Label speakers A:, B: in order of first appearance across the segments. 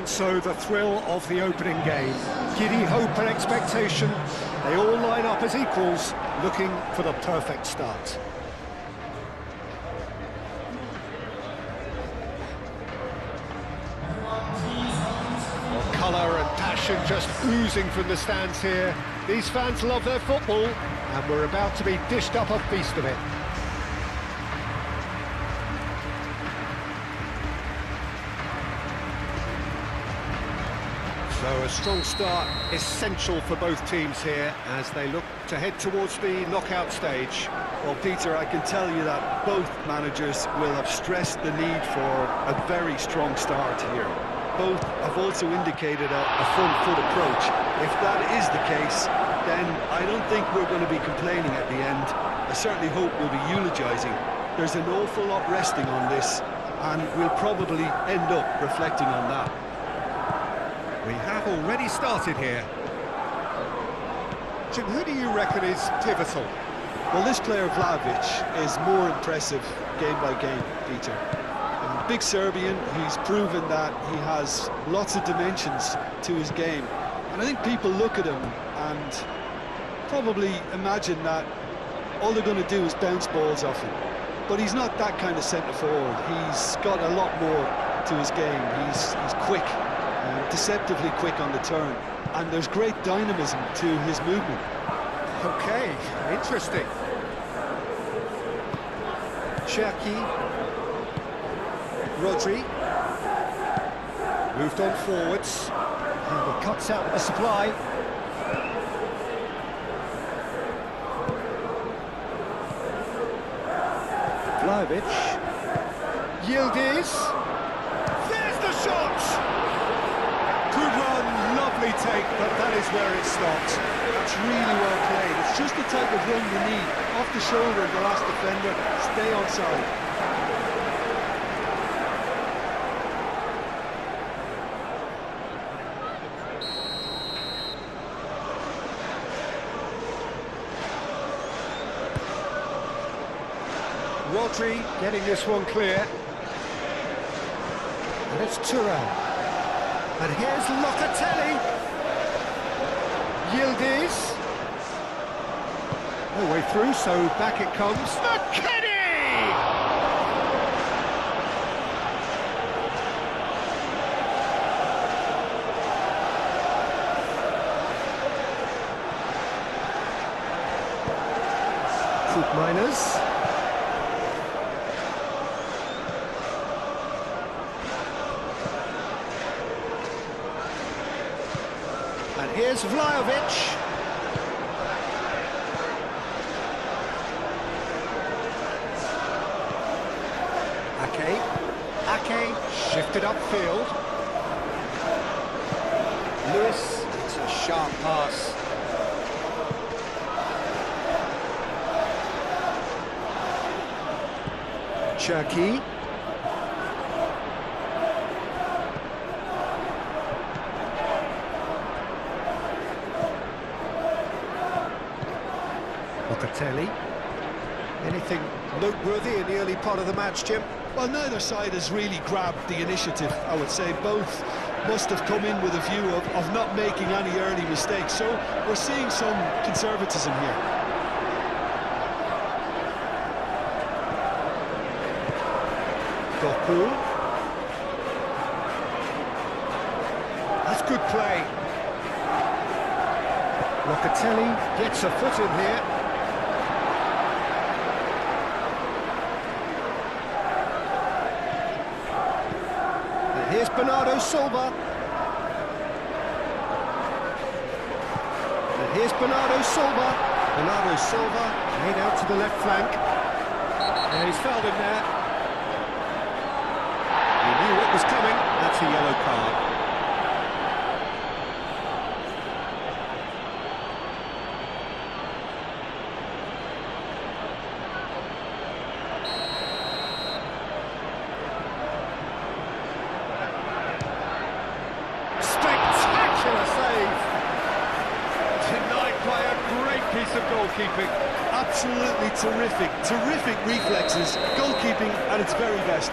A: And so the thrill of the opening game. Giddy hope and expectation, they all line up as equals, looking for the perfect start. Well, colour and passion just oozing from the stands here. These fans love their football, and we're about to be dished up a feast of it. So a strong start essential for both teams here as they look to head towards the knockout stage.
B: Well, Peter, I can tell you that both managers will have stressed the need for a very strong start here. Both have also indicated a front foot approach. If that is the case, then I don't think we're going to be complaining at the end. I certainly hope we'll be eulogising. There's an awful lot resting on this, and we'll probably end up reflecting on that.
A: We have already started here. Jim, who do you reckon is pivotal?
B: Well, this player, Vlahovic, is more impressive game by game, Peter. Big Serbian, he's proven that he has lots of dimensions to his game. And I think people look at him and probably imagine that all they're going to do is bounce balls off him. But he's not that kind of centre-forward. He's got a lot more to his game. He's quick. Deceptively quick on the turn, and there's great dynamism to his movement.
A: Okay, interesting. Cherki, Rodri, moved on forwards, and he cuts out the supply. Vlahovic, Yildiz, there's the shot! Good run, lovely take, but that is where it stops.
B: That's really well played. It's just the type of run you need. Off the shoulder of the last defender, stay onside.
A: Rodri getting this one clear. And it's Thuram. And here's Locatelli. Yildiz. No way through, so back it comes. McKennie! Miners. And here's Vlahovic. Ake shifted upfield. Lewis, it's a sharp pass. Cherki. Locatelli. Anything noteworthy in the early part of the match, Jim?
B: Well, neither side has really grabbed the initiative, I would say. Both must have come in with a view of not making any early mistakes. So we're seeing some conservatism here.
A: Doku. That's good play. Locatelli gets a foot in here. And here's Bernardo Silva. And here's Bernardo Silva. Bernardo Silva made out to the left flank. And he's fouled him there. He knew what was coming. That's a yellow card. Spectacular save! Denied by a great piece of goalkeeping.
B: Absolutely terrific. Terrific reflexes. Goalkeeping at its very best.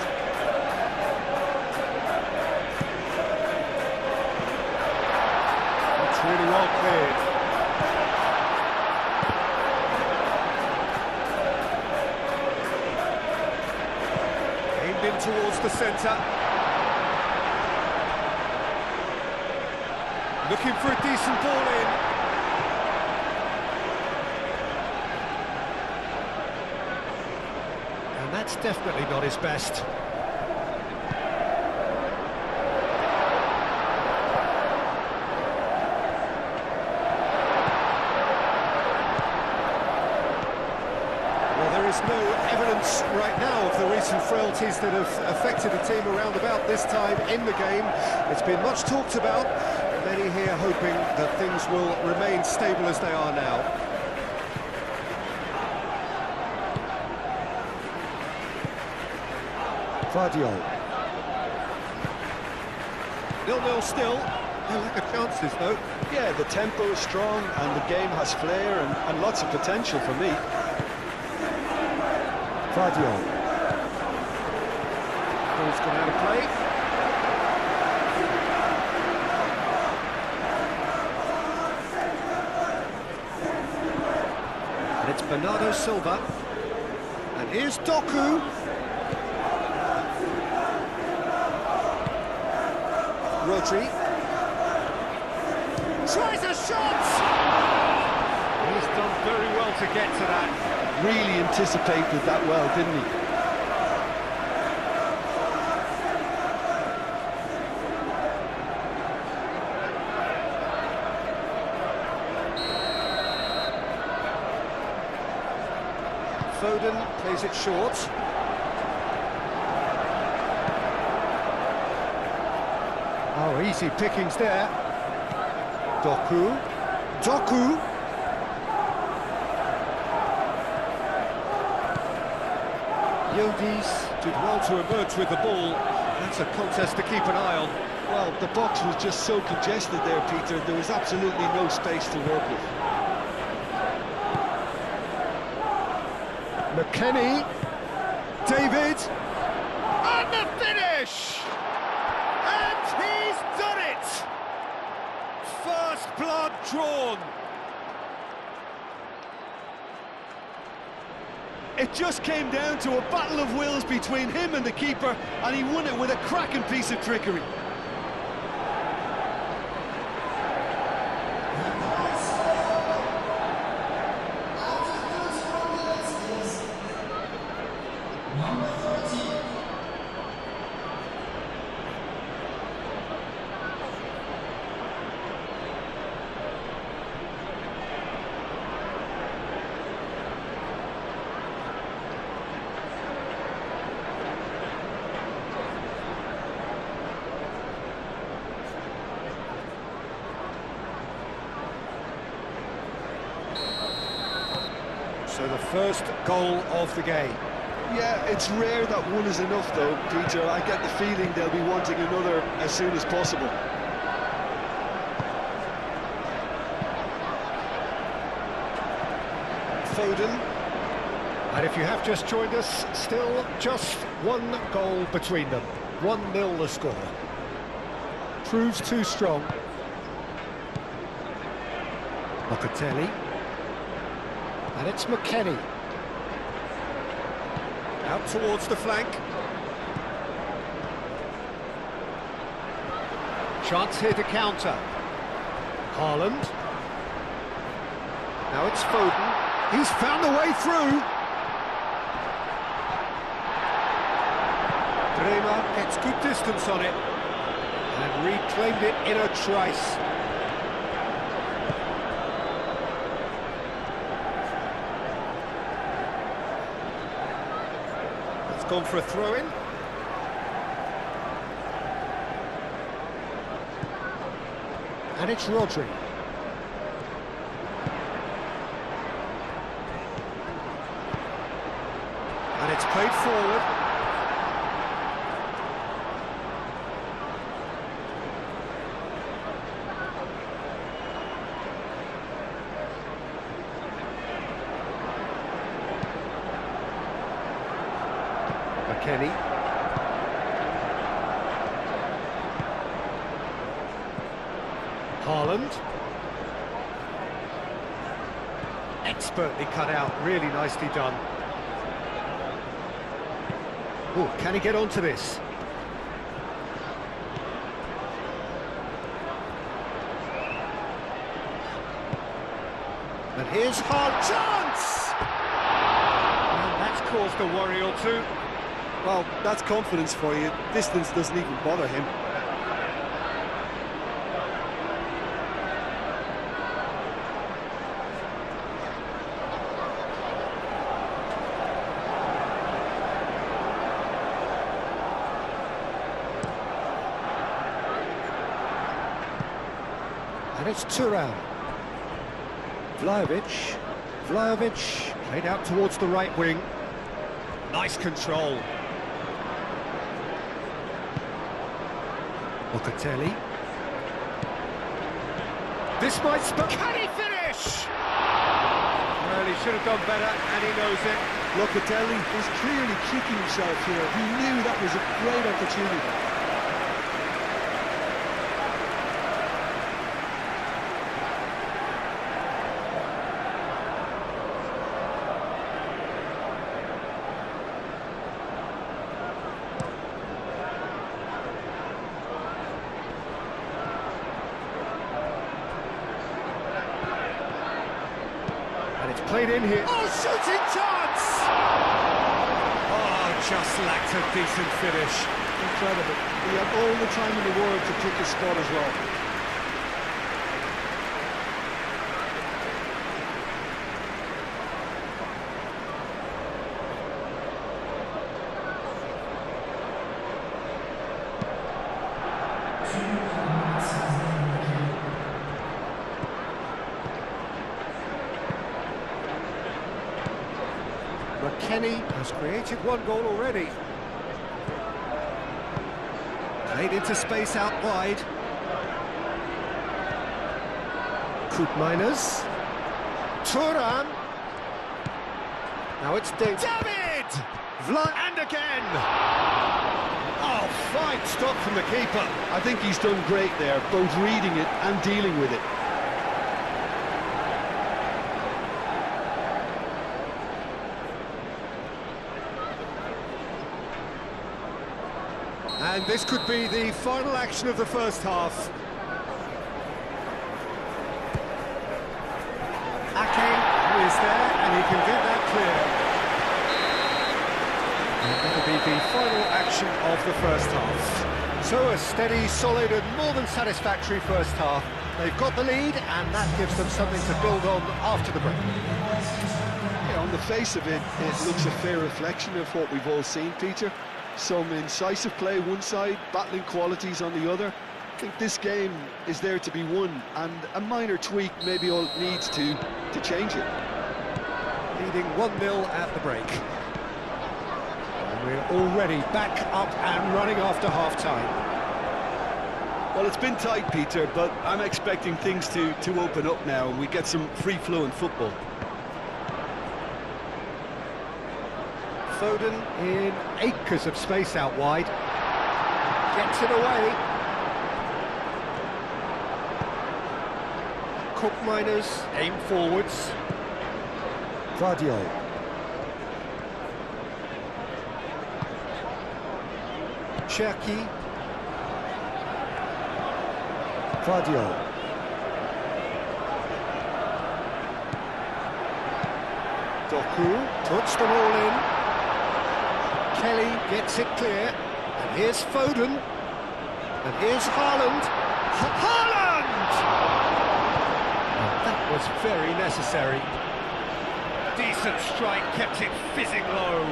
A: well cleared. Aimed in towards the centre. Looking for a decent ball in. And that's definitely not his best. There is no evidence right now of the recent frailties that have affected the team around about this time in the game. It's been much talked about, many here hoping that things will remain stable as they are now. Vardiol. 0-0 still. No lack of chances though.
B: Yeah, the tempo is strong and the game has flair and lots of potential for me.
A: Vardiol. Ball's gone out of play. And it's Bernardo Silva. And here's Doku. Rodri. Tries a shot! He's done very well to get to that.
B: Really anticipated that well, didn't he?
A: Foden plays it short. Oh, easy pickings there. Doku. Doku. Yildiz did well to emerge with the ball. That's a contest to keep an eye on.
B: Well, the box was just so congested there, Peter. There was absolutely no space to work with.
A: McKennie. David. And the finish! And he's done it! First blood drawn.
B: It just came down to a battle of wills between him and the keeper, and he won it with a cracking piece of trickery.
A: So the first goal of the game.
B: Yeah, it's rare that one is enough though, Peter. I get the feeling they'll be wanting another as soon as possible.
A: Foden. And if you have just joined us, still just one goal between them. 1-0 the score. Proves too strong. Locatelli. And it's McKennie. Out towards the flank. Chance here to counter. Haaland. Now it's Foden. He's found a way through. Bremer gets good distance on it. And reclaimed it in a trice. Gone for a throw-in. And it's Rodri. And it's played forward. McKennie. Haaland. Expertly cut out, really nicely done. Oh, can he get onto this? And here's hard chance! And that's caused a worry or two.
B: Well, that's confidence for you. Distance doesn't even bother him.
A: And it's Thuram. Vlahovic played out towards the right wing. Nice control. Locatelli. This might spell. Can he finish? Well, he should have done better, and he knows it.
B: Locatelli is clearly kicking himself here. He knew that was a great opportunity.
A: Played in here. Oh, shooting chance! Oh, just lacked a decent finish.
B: Incredible. He had all the time in the world to pick his spot as well.
A: Kenny has created one goal already. Played into space out wide. Koopmeiners. Thuram. Now it's David. And again. Oh, fine stop from the keeper.
B: I think he's done great there, both reading it and dealing with it.
A: And this could be the final action of the first half. Ake is there, and he can get that clear. And that'll be the final action of the first half. So a steady, solid and more than satisfactory first half. They've got the lead, and that gives them something to build on after the break.
B: Yeah, on the face of it, it looks a fair reflection of what we've all seen, Peter. Some incisive play one side, battling qualities on the other. I think this game is there to be won, and a minor tweak maybe all it needs to change it.
A: Leading 1-0 at the break. And we're already back up and running after half-time.
B: Well, it's been tight, Peter, but I'm expecting things to open up now, and we get some free-flowing football.
A: Foden in acres of space out wide. Gets it away. Koopmeiners aim forwards. Gvardiol. Cherki. Gvardiol. Doku puts them all in. Kelly gets it clear, and here's Foden, and here's Haaland. Haaland! Oh, that was very necessary. Decent strike, kept it fizzing low.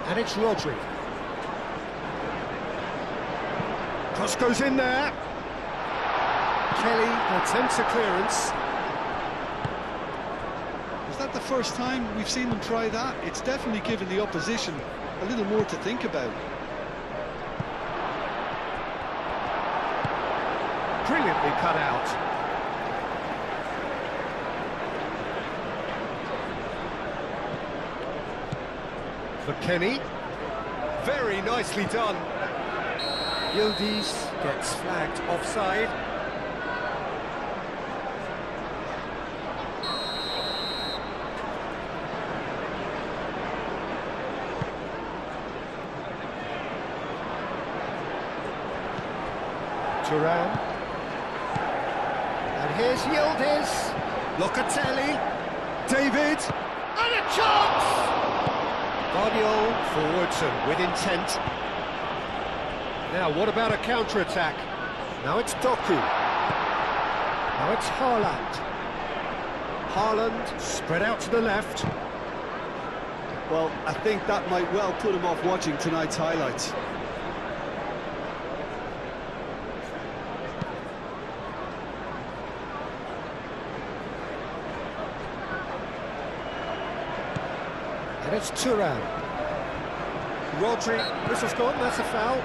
A: And it's Rodri. Cross goes in there. Kelly attempts a clearance.
B: Is that the first time we've seen them try that? It's definitely given the opposition a little more to think about.
A: Brilliantly cut out. McKennie. Very nicely done. Yildiz gets flagged offside. Turan. And here's Yildiz. Locatelli. David. And a chance! Guardiola forwards and with intent. Now, what about a counter-attack? Now it's Doku. Now it's Haaland. Haaland spread out to the left.
B: Well, I think that might well put him off watching tonight's highlights.
A: And it's Turan. Rodri, whistle's gone, that's a foul.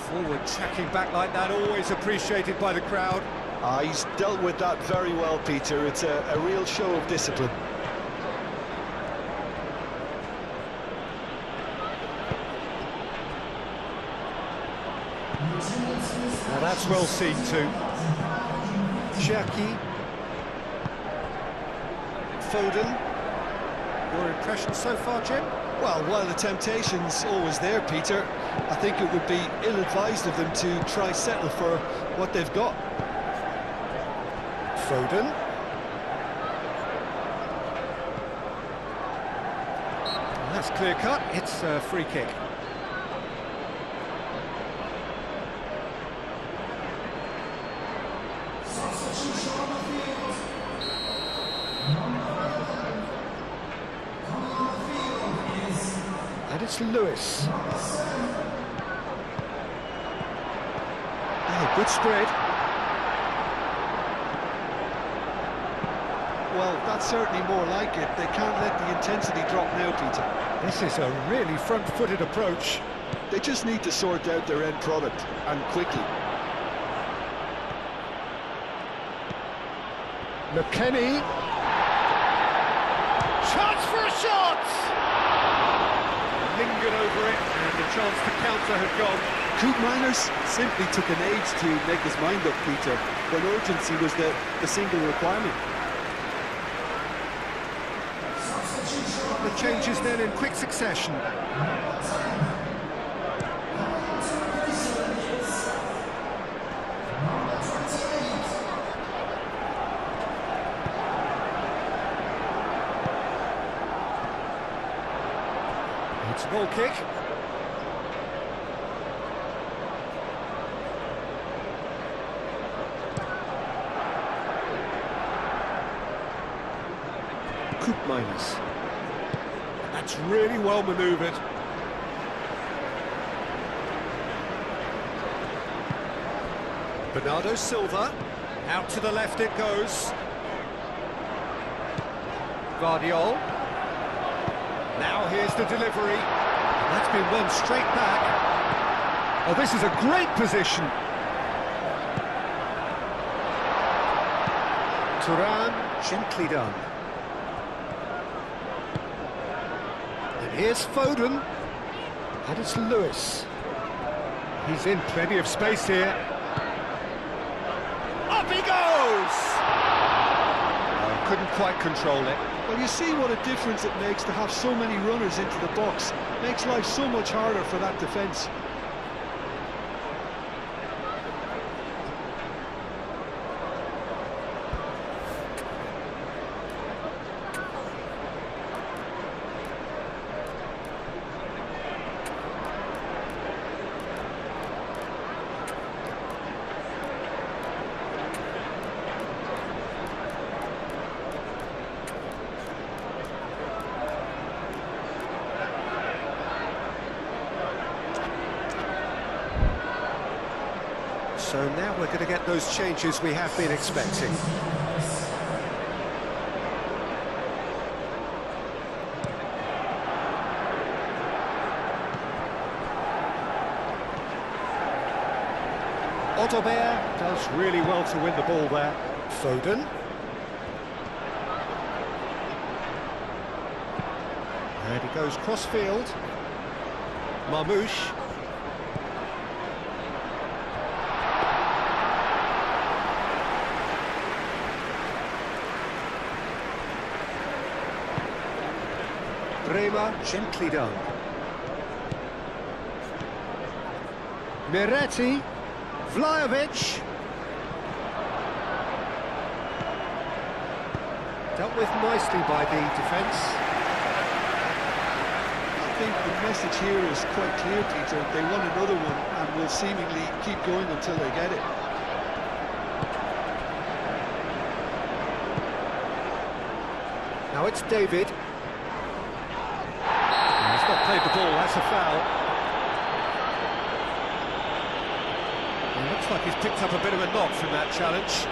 A: Forward tracking back like that, always appreciated by the crowd.
B: He's dealt with that very well, Peter. It's a real show of discipline.
A: Now that's well seen too. Cherki. Foden. Your impression so far, Jim?
B: Well, while the temptation's always there, Peter, I think it would be ill-advised of them to try settle for what they've got.
A: Foden. And that's clear cut, it's a free kick. And it's Lewis. Oh, good spread.
B: Well, that's certainly more like it. They can't let the intensity drop now, Peter.
A: This is a really front-footed approach.
B: They just need to sort out their end product, and quickly.
A: McKennie. Chance for a shot! Lingered over it, and the chance to counter had gone.
B: Koopmeiners simply took an age to make his mind up, Peter, when urgency was the single requirement.
A: The changes then in quick succession. It's a goal kick. Koopmeiners. That's really well manoeuvred. Bernardo Silva. Out to the left it goes. Guardiola. Now here's the delivery. That's been won straight back. Oh, this is a great position. Turan, gently done. And here's Foden. And it's Lewis. He's in plenty of space here. Up he goes! Oh, couldn't quite control it.
B: Well, you see what a difference it makes to have so many runners into the box. Makes life so much harder for that defence.
A: So now we're going to get those changes we have been expecting. Otobert does really well to win the ball there. Foden. And he goes cross-field. Marmouche. Rema, gently done. Miretti, Vlahovic. Dealt with nicely by the defence.
B: I think the message here is quite clear, Peter. They want another one and will seemingly keep going until they get it.
A: Now it's David. He's not played the ball, that's a foul. It looks like he's picked up a bit of a knock from that challenge.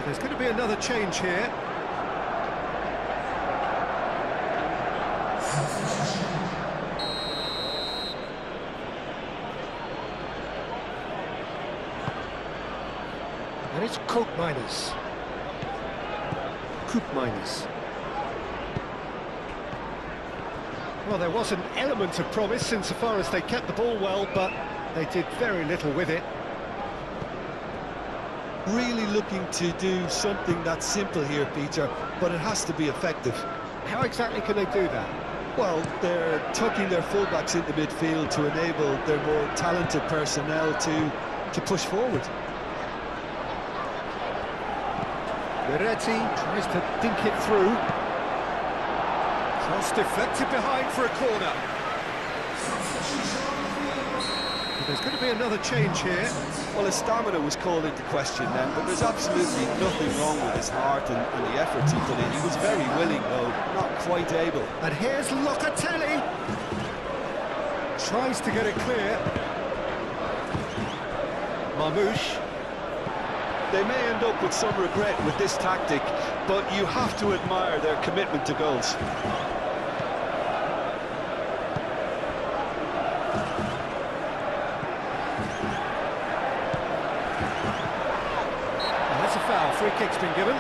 A: There's going to be another change here. And it's Coke Miners. Well, there was an element of promise insofar as they kept the ball well, but they did very little with it.
B: Really looking to do something that's simple here, Peter, but it has to be effective.
A: How exactly can they do that?
B: Well, they're tucking their fullbacks into midfield to enable their more talented personnel to push forward.
A: Miretti tries to dink it through. Cross deflected behind for a corner. But there's going to be another change here.
B: Well, his stamina was called into question then, but there's absolutely nothing wrong with his heart and the efforts he put in. He was very willing, though, not quite able.
A: And here's Locatelli. Tries to get it clear. Marmouche.
B: They may end up with some regret with this tactic, but you have to admire their commitment to goals.
A: That's a foul. Free kick's been given.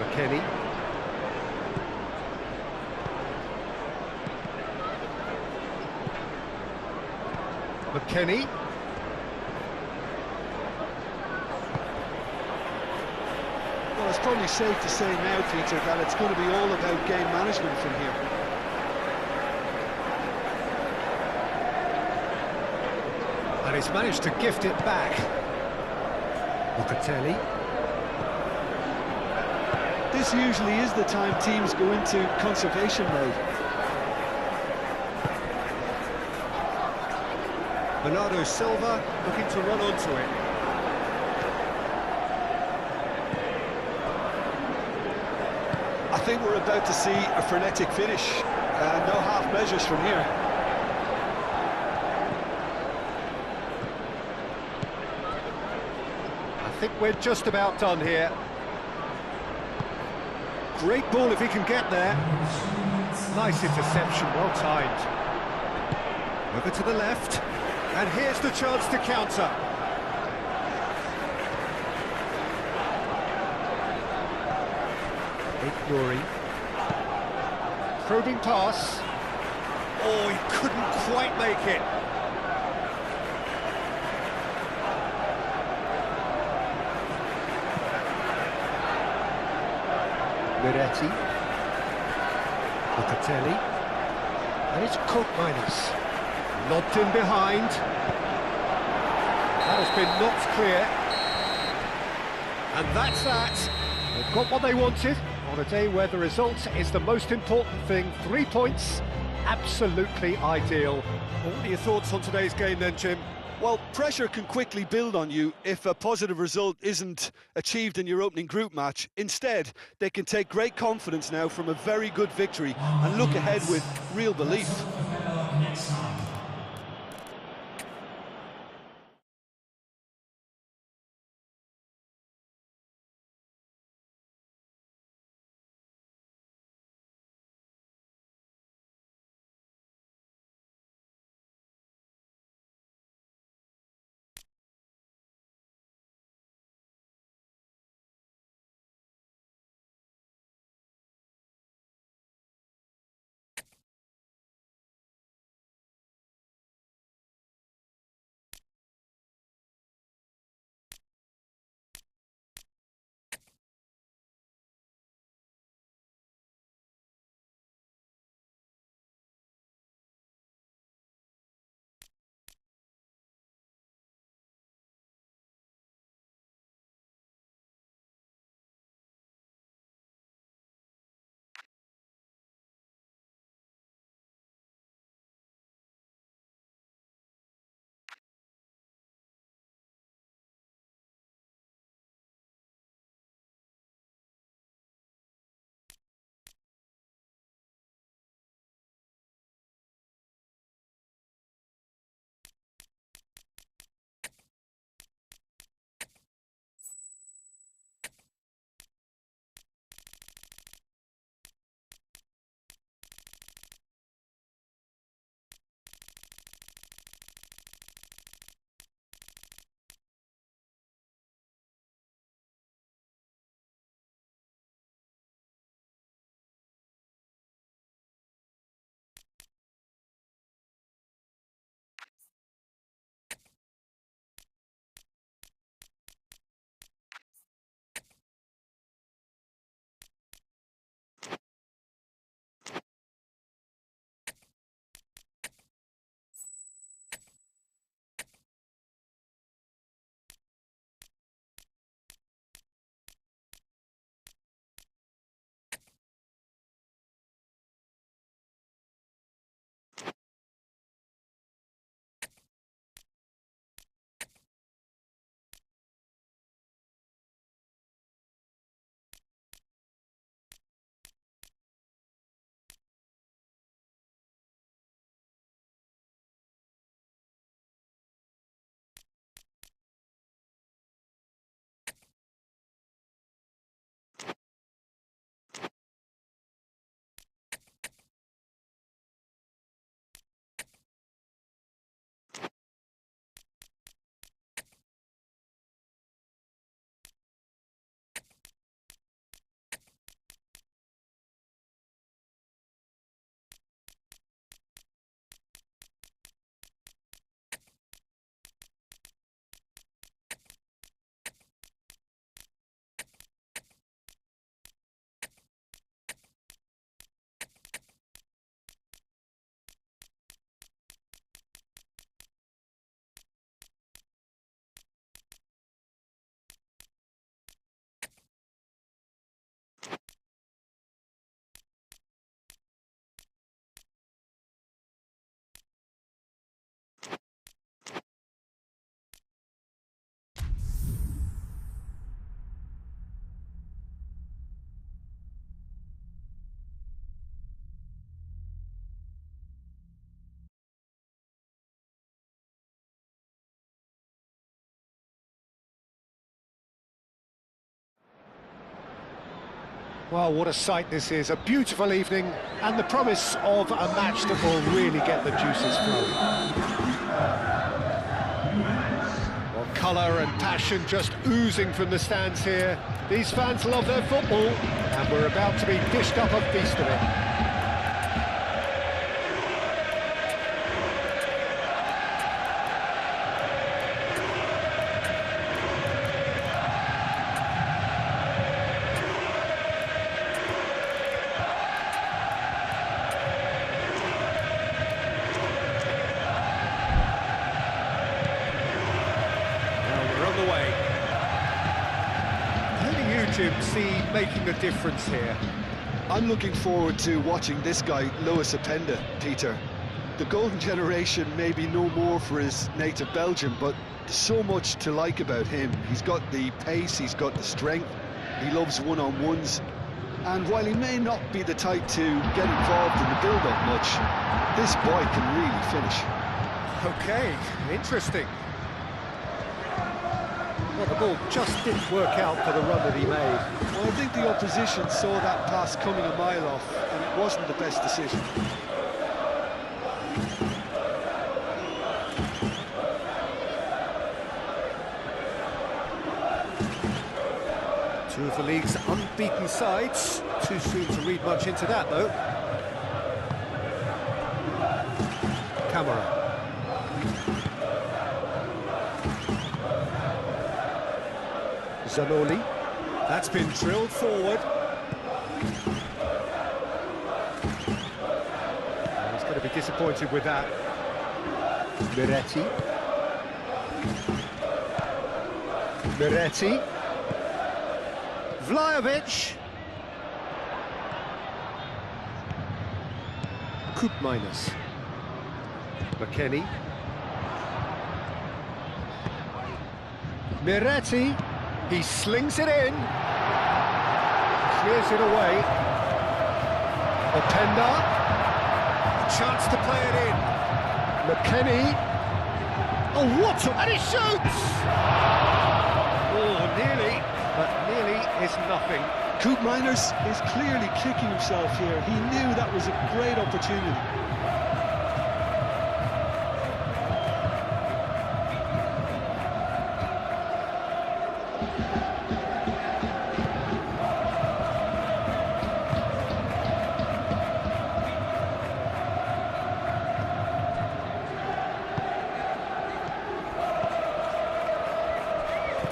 A: McKennie. McKennie.
B: Well, it's probably safe to say now, Peter, that it's going to be all about game management from here.
A: And he's managed to gift it back. Locatelli.
B: This usually is the time teams go into conservation mode.
A: Bernardo Silva looking to run onto it.
B: I think we're about to see a frenetic finish. No half measures from here.
A: I think we're just about done here. Great ball if he can get there. Nice interception, well timed. Over to the left, and here's the chance to counter. Ignoring. Probing pass. Oh, he couldn't quite make it. Miretti. Locatelli. And it's Koopmeiners. Lobbed in behind. That has been knocked clear. And that's that. They've got what they wanted on a day where the result is the most important thing. 3 points, absolutely ideal. What are your thoughts on today's game then, Jim?
B: Well, pressure can quickly build on you if a positive result isn't achieved in your opening group match. Instead, they can take great confidence now from a very good victory and look ahead with real belief.
A: Well, what a sight this is. A beautiful evening and the promise of a match that will really get the juices flowing. Well, colour and passion just oozing from the stands here. These fans love their football, and we're about to be dished up a feast of it.
C: Way.
A: Who do you, Jim, see making a difference here?
B: I'm looking forward to watching this guy, Lois Openda, Peter. The golden generation may be no more for his native Belgium, but there's so much to like about him. He's got the pace, he's got the strength, he loves one-on-ones, and while he may not be the type to get involved in the build-up much, this boy can really finish.
A: Okay, interesting. Well, the ball just didn't work out for the run that he made.
B: Well, I think the opposition saw that pass coming a mile off, and it wasn't the best decision.
A: Two of the league's unbeaten sides. Too soon to read much into that, though. Camera. Zanoli, that's been drilled forward. He's going to be disappointed with that. Miretti. Vlahovic. Koopmeiners. McKennie. Miretti. He slings it in, clears it away. Openda, a chance to play it in. McKennie, oh what a... and he shoots! Oh, nearly, but nearly is nothing.
B: Koopmeiners is clearly kicking himself here. He knew that was a great opportunity.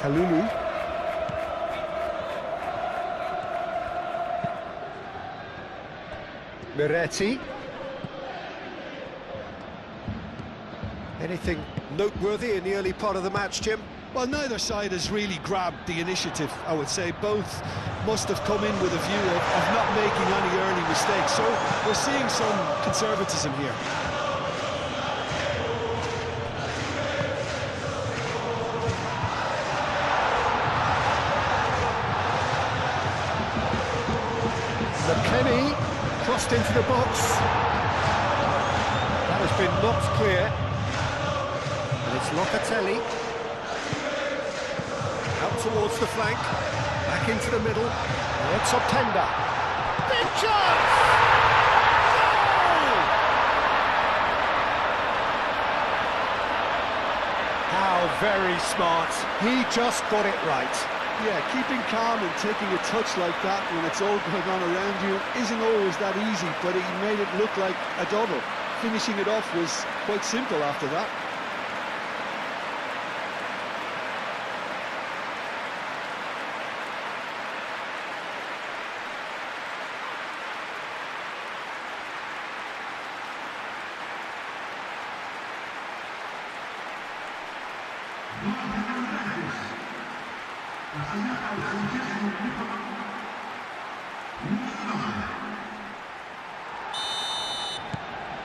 A: Kalulu. Miretti. Anything noteworthy in the early part of the match, Jim?
B: Well, neither side has really grabbed the initiative, I would say. Both must have come in with a view of not making any early mistakes. So we're seeing some conservatism here.
A: McKennie crossed into the box. That has been knocked clear. And it's Locatelli. Out towards the flank. Back into the middle. It's Openda. Big chance! Goal! How very smart. He just got it right.
B: Yeah, keeping calm and taking a touch like that when it's all going on around you isn't always that easy, but he made it look like a double. Finishing it off was quite simple after that.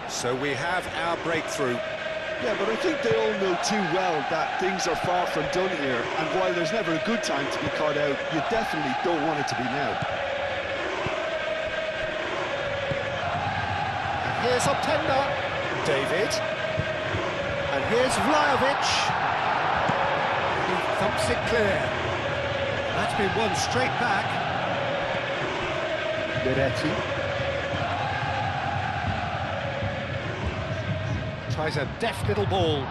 A: So we have our breakthrough.
B: Yeah, but I think they all know too well that things are far from done here, and while there's never a good time to be caught out, you definitely don't want it to be now.
A: And here's Openda. David. And here's Vlahovic. He thumps it clear. That's been won straight back. Miretti. Tries a deft little ball.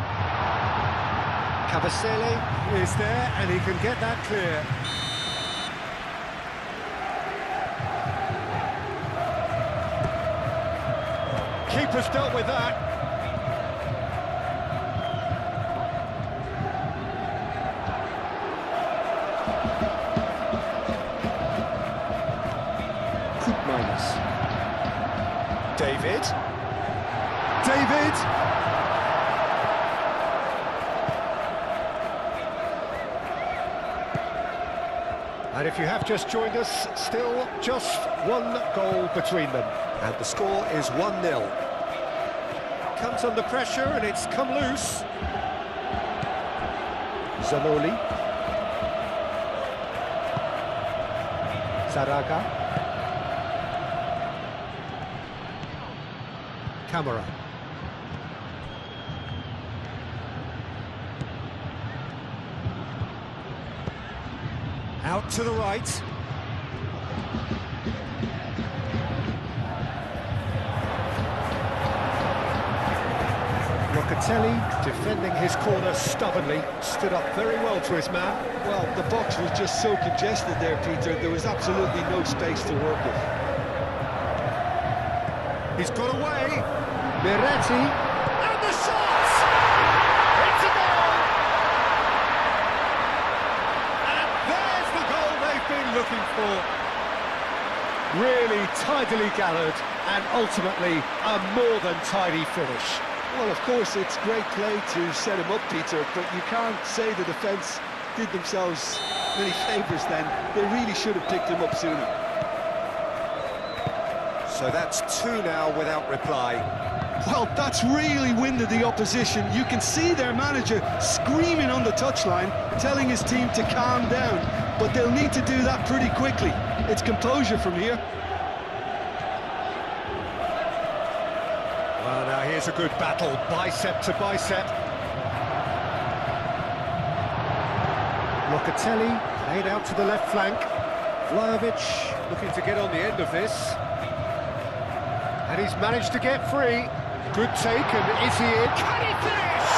A: Kabasele is there, and he can get that clear. Keeper's dealt with that. David. And if you have just joined us, still just one goal between them. And the score is 1-0. Comes under pressure and it's come loose. Zanoli. Zaraga. Camera. Out to the right. Locatelli defending his corner stubbornly, stood up very well to his man.
B: Well, the box was just so congested there, Peter. There was absolutely no space to work with.
A: He's got away. Miretti, and the shot! It's a goal! And there's the goal they've been looking for. Really tidily gathered, and ultimately a more than tidy finish.
B: Well, of course, it's great play to set him up, Peter, but you can't say the defence did themselves many favours then. They really should have picked him up sooner.
A: So that's 2 now without reply.
B: Well, that's really winded the opposition. You can see their manager screaming on the touchline, telling his team to calm down, but they'll need to do that pretty quickly. It's composure from here.
A: Well, now here's a good battle, bicep to bicep. Locatelli laid out to the left flank. Vlahovic looking to get on the end of this. And he's managed to get free. Good take, and is he in? Can he finish?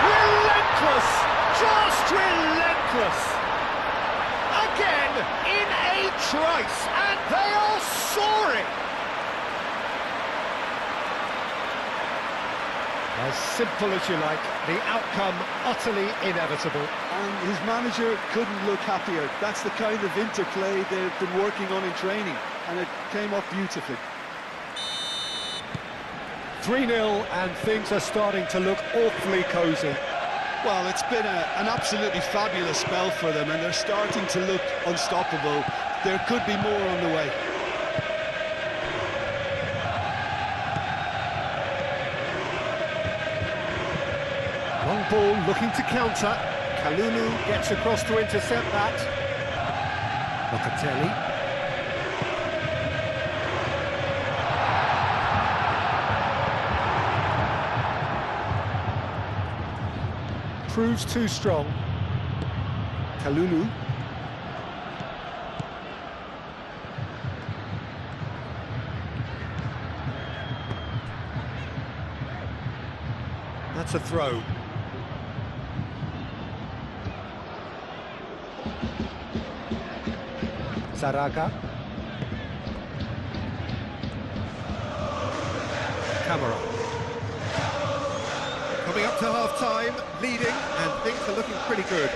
A: Relentless! Just relentless! Again, in a trice, and they are soaring! As simple as you like, the outcome utterly inevitable.
B: And his manager couldn't look happier. That's the kind of interplay they've been working on in training, and it came off beautifully.
A: 3-0, and things are starting to look awfully cosy.
B: Well, it's been an absolutely fabulous spell for them, and they're starting to look unstoppable. There could be more on the way.
A: Long ball looking to counter. Kalulu gets across to intercept that. Locatelli. Proves too strong. Kalulu. That's a throw. Zaraga. Camera. Coming up to half-time, leading, and things are looking pretty good.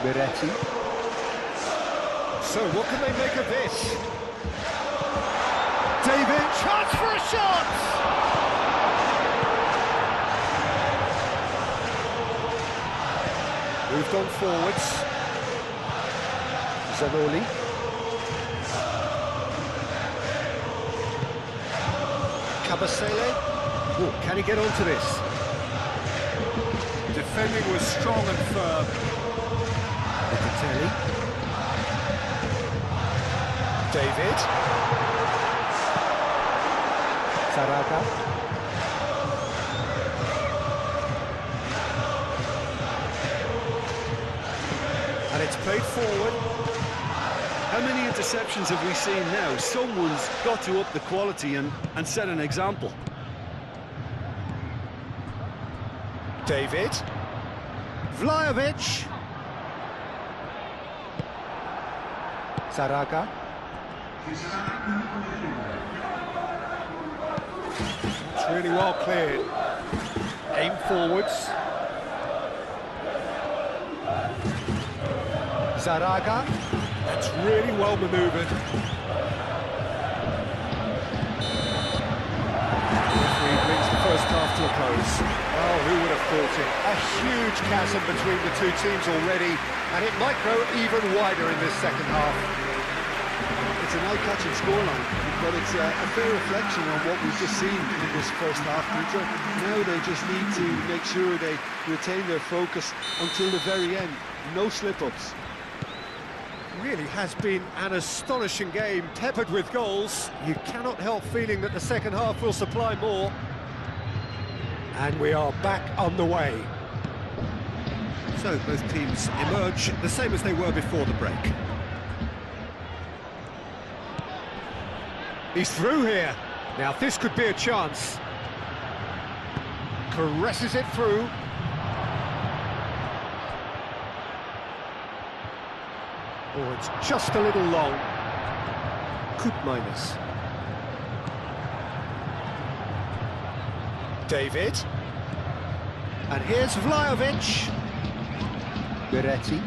A: Miretti. So what can they make of this? David, chance for a shot! Moved on forwards. Zanoli. Kabasele. Oh, can he get onto this? Defending was strong and firm. Locatelli. David. Zaraga. And it's played forward.
B: How many interceptions have we seen now? Someone's got to up the quality and set an example.
A: David. Vlahovic.
D: Saraga.
A: It's really well cleared. Aim forwards.
D: Saraga.
A: That's really well manoeuvred. Referee brings the first half to a close. Oh, who would have thought it? A huge chasm between the two teams already, and it might grow even wider in this second half.
B: It's an eye-catching scoreline, but it's a fair reflection on what we've just seen in this first half, Peter. Now they just need to make sure they retain their focus until the very end. No slip-ups.
A: Really has been an astonishing game, peppered with goals. You cannot help feeling that the second half will supply more. And we are back on the way. So both teams emerge the same as they were before the break. He's through here. Now this could be a chance. Caresses it through. Oh, it's just a little long. Good minus. David. And here's Vlahovic.
D: Beretti.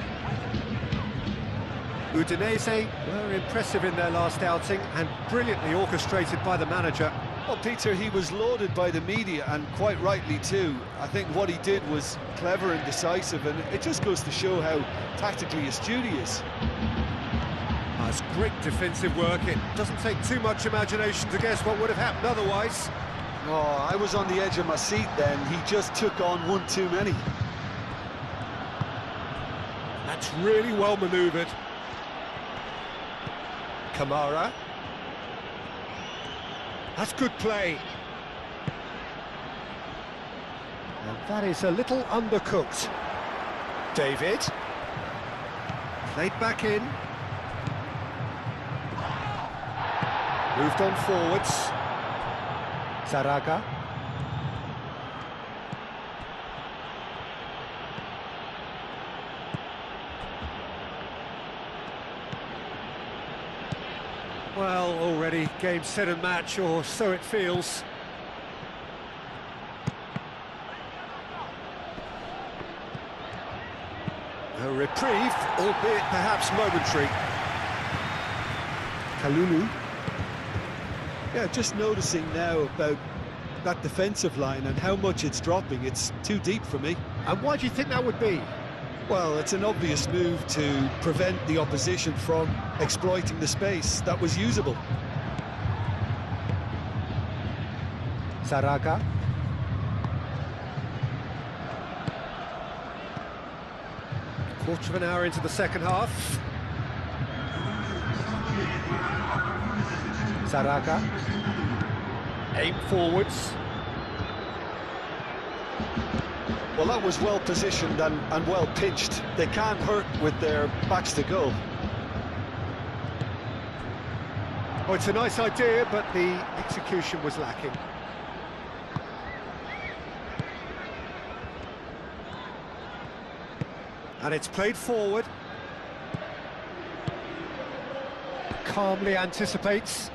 A: Udinese were impressive in their last outing and brilliantly orchestrated by the manager.
B: Well, Peter, he was lauded by the media, and quite rightly too. I think what he did was clever and decisive, and it just goes to show how tactically astute he is.
A: That's great defensive work. It doesn't take too much imagination to guess what would have happened otherwise.
B: Oh, I was on the edge of my seat then. He just took on one too many.
A: That's really well manoeuvred. Kamara. That's good play. And that is a little undercooked. David. Played back in. Moved on forwards.
D: Saraga.
A: Well, already game, set and match, or so it feels. A reprieve, albeit perhaps momentary.
D: Kalulu.
B: Yeah, just noticing now about that defensive line and how much it's dropping. It's too deep for me.
A: And why do you think that would be?
B: Well, it's an obvious move to prevent the opposition from exploiting the space that was usable.
D: Saraga.
A: Quarter of an hour into the second half.
D: Saraga.
A: Aim forwards.
B: Well, that was well positioned and well pitched. They can't hurt with their backs to goal.
A: Oh, it's a nice idea, but the execution was lacking. And it's played forward. Calmly anticipates.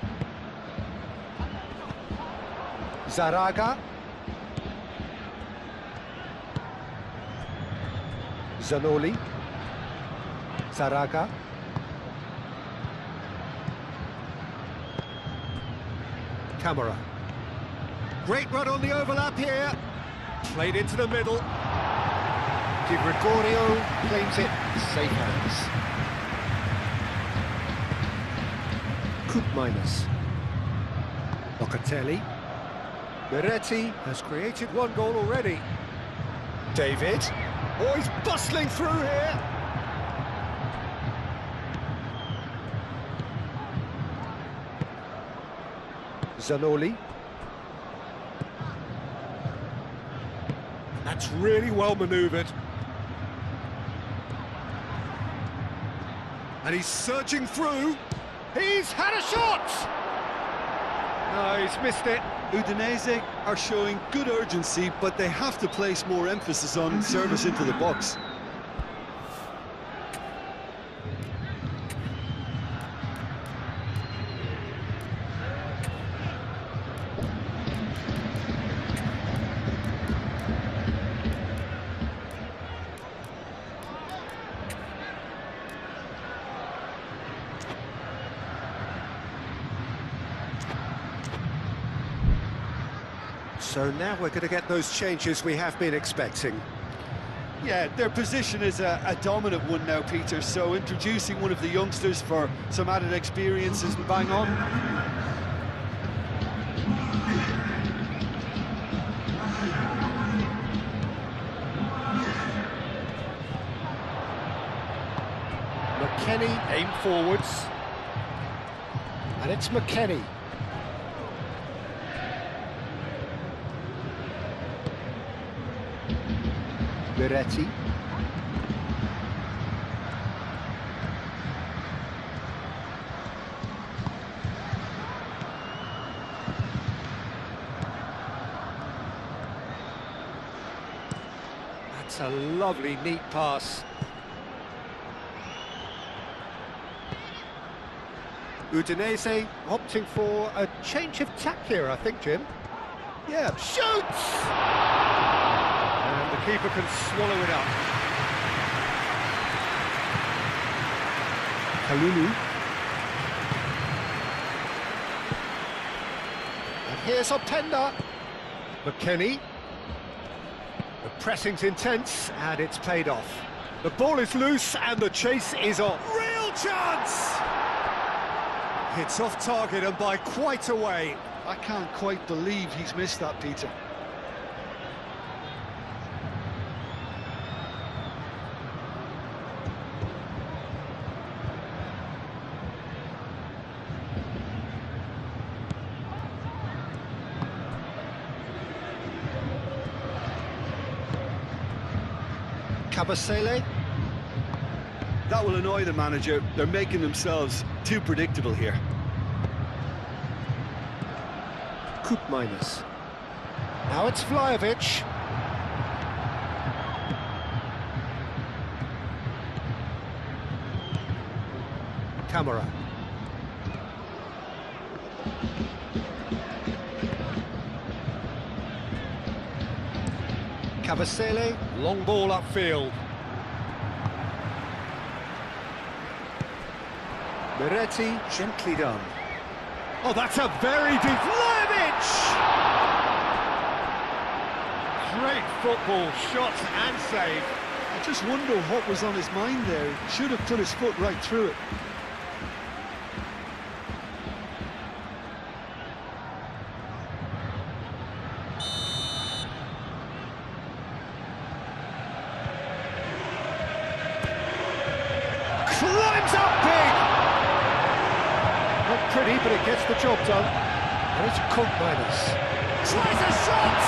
D: Saraga. Zanoli. Saraga.
A: Kamara. Great run on the overlap here. Played into the middle.
D: Di Gregorio claims it. Safe hands.
A: Good minus. Locatelli. Beretti has created one goal already. David. Oh, he's bustling through here.
D: Zanoli.
A: That's really well manoeuvred. And he's surging through. He's had a shot! No, he's missed it.
B: Udinese are showing good urgency, but they have to place more emphasis on service into the box.
A: So now we're going to get those changes we have been expecting.
B: Yeah, their position is a dominant one now, Peter, so introducing one of the youngsters for some added experience is bang on.
D: McKennie aim forwards. And it's McKennie. Miretti. That's a lovely, neat pass. Udinese opting for a change of tack here, I think, Jim.
B: Yeah,
A: Shoots! And the keeper can swallow it up.
D: Kalulu.
A: And here's Openda. McKennie. The pressing's intense, and it's paid off. The ball is loose, and the chase is on. Real chance! It's off target and by quite a way.
B: I can't quite believe he's missed that, Peter.
A: Kabasele.
B: That will annoy the manager. They're making themselves too predictable here.
A: Koopmeiners. Now it's Vlahovic. Camera. Kabasele, long ball upfield. Miretti, gently done. Oh, that's a very deep... Vlahovic! Great football, shot and save.
B: I just wonder what was on his mind there. He should have put his foot right through it.
A: Climbs up big! Not pretty, but it gets the job done. And it's Koopmeiners. Tries a shot!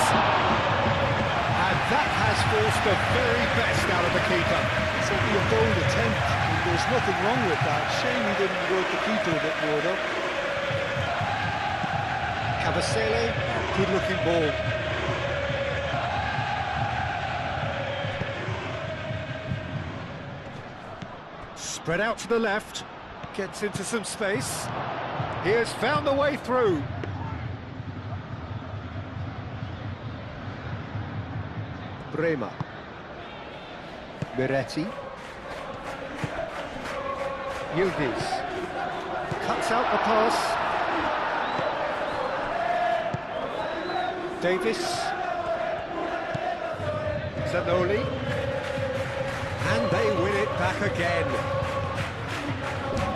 A: And that has forced the very best out of the keeper.
B: Certainly a bold attempt, and there's nothing wrong with that. Shame he didn't work the keeper a bit more, though.
A: Kabasele, good-looking ball. Spread out to the left, gets into some space. He has found the way through. Bremer. Miretti. Yildiz. Cuts out the pass. Davis. Zanoli. And they win it back again.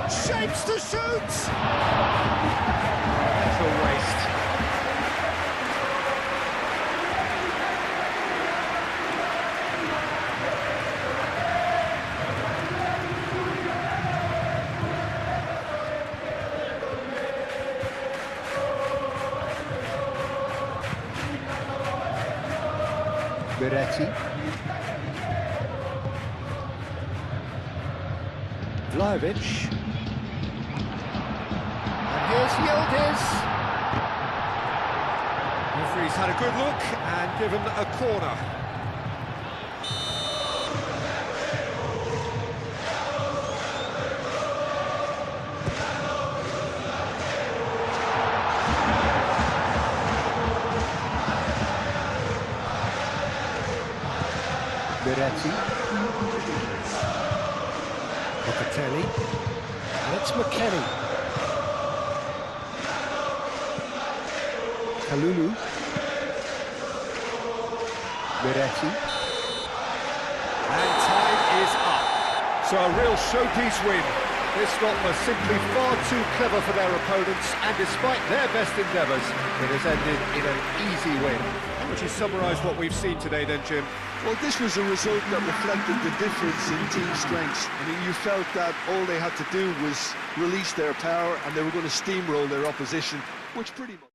A: Shapes to shoot! That's a waste. Miretti.
D: Vlahovic. And here's Yildiz.
A: Referee's had a good look and given a corner.
D: Miretti. Locatelli. And it's McKennie. Kalulu. Miretti.
A: And time is up. So a real showpiece win. This lot was simply far too clever for their opponents, and despite their best endeavours, it has ended in an easy win. How would you summarise what we've seen today then, Jim?
B: Well, this was a result that reflected the difference in team strengths. I mean, you felt that all they had to do was release their power and they were going to steamroll their opposition, which pretty much...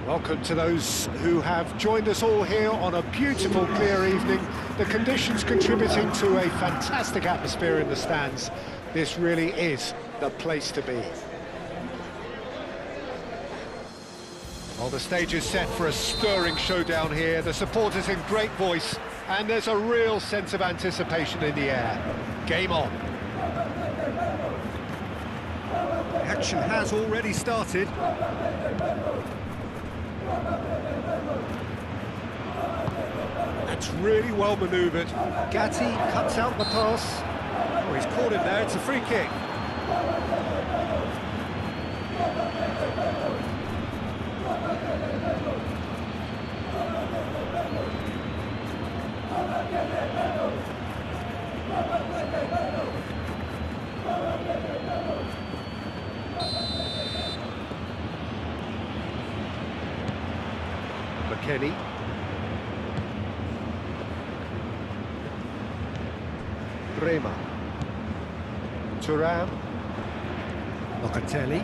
A: Welcome to those who have joined us all here on a beautiful, clear evening. The conditions contributing to a fantastic atmosphere in the stands. This really is the place to be. Well, the stage is set for a stirring showdown here. The supporters in great voice, and there's a real sense of anticipation in the air. Game on. The action has already started. That's really well manoeuvred.
D: Gatti cuts out the pass.
A: Oh, he's caught him there, it's a free kick. McKennie. Rema. Thuram. Locatelli.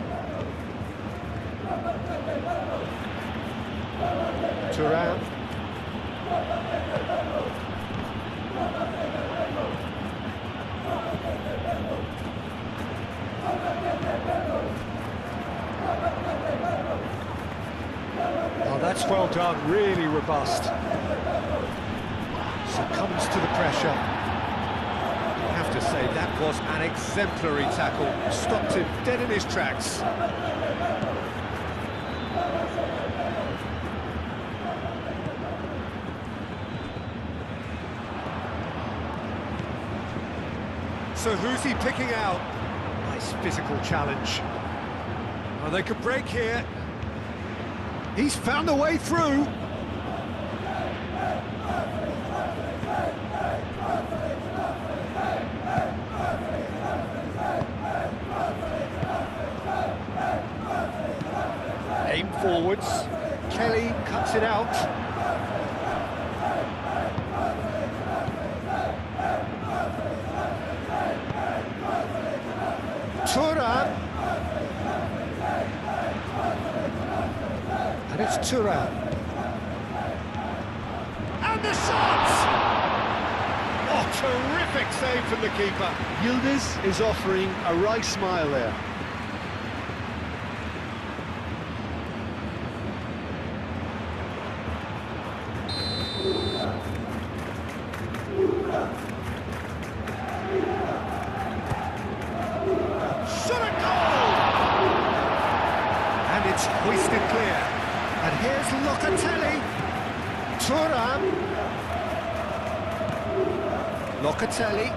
A: Thuram. Oh, that's well done, really robust. Succumbs to the pressure. I have to say, that was an exemplary tackle. Stopped him dead in his tracks. So who's he picking out? Nice physical challenge. Well, they could break here. He's found a way through. Aim forwards. Kelly cuts it out. Thuram. And it's Thuram. And the shot! Oh, terrific save from the keeper.
B: Yildiz is offering a right smile there.
A: Shot a goal! And it's hoisted clear. And here's Locatelli. Thuram. Locatelli.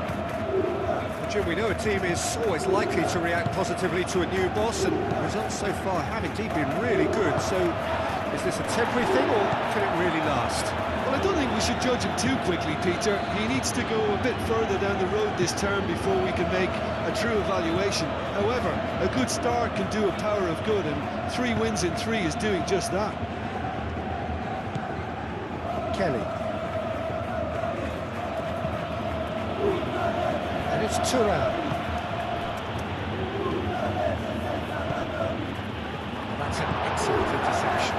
A: Jim, we know a team is always likely to react positively to a new boss, and results so far have indeed been really good. So, is this a temporary thing, or can it really last?
B: Well, I don't think we should judge him too quickly, Peter. He needs to go a bit further down the road this term before we can make a true evaluation. However, a good start can do a power of good, and 3 wins in 3 is doing just that.
A: Kelly. And it's Thuram. That's an excellent interception.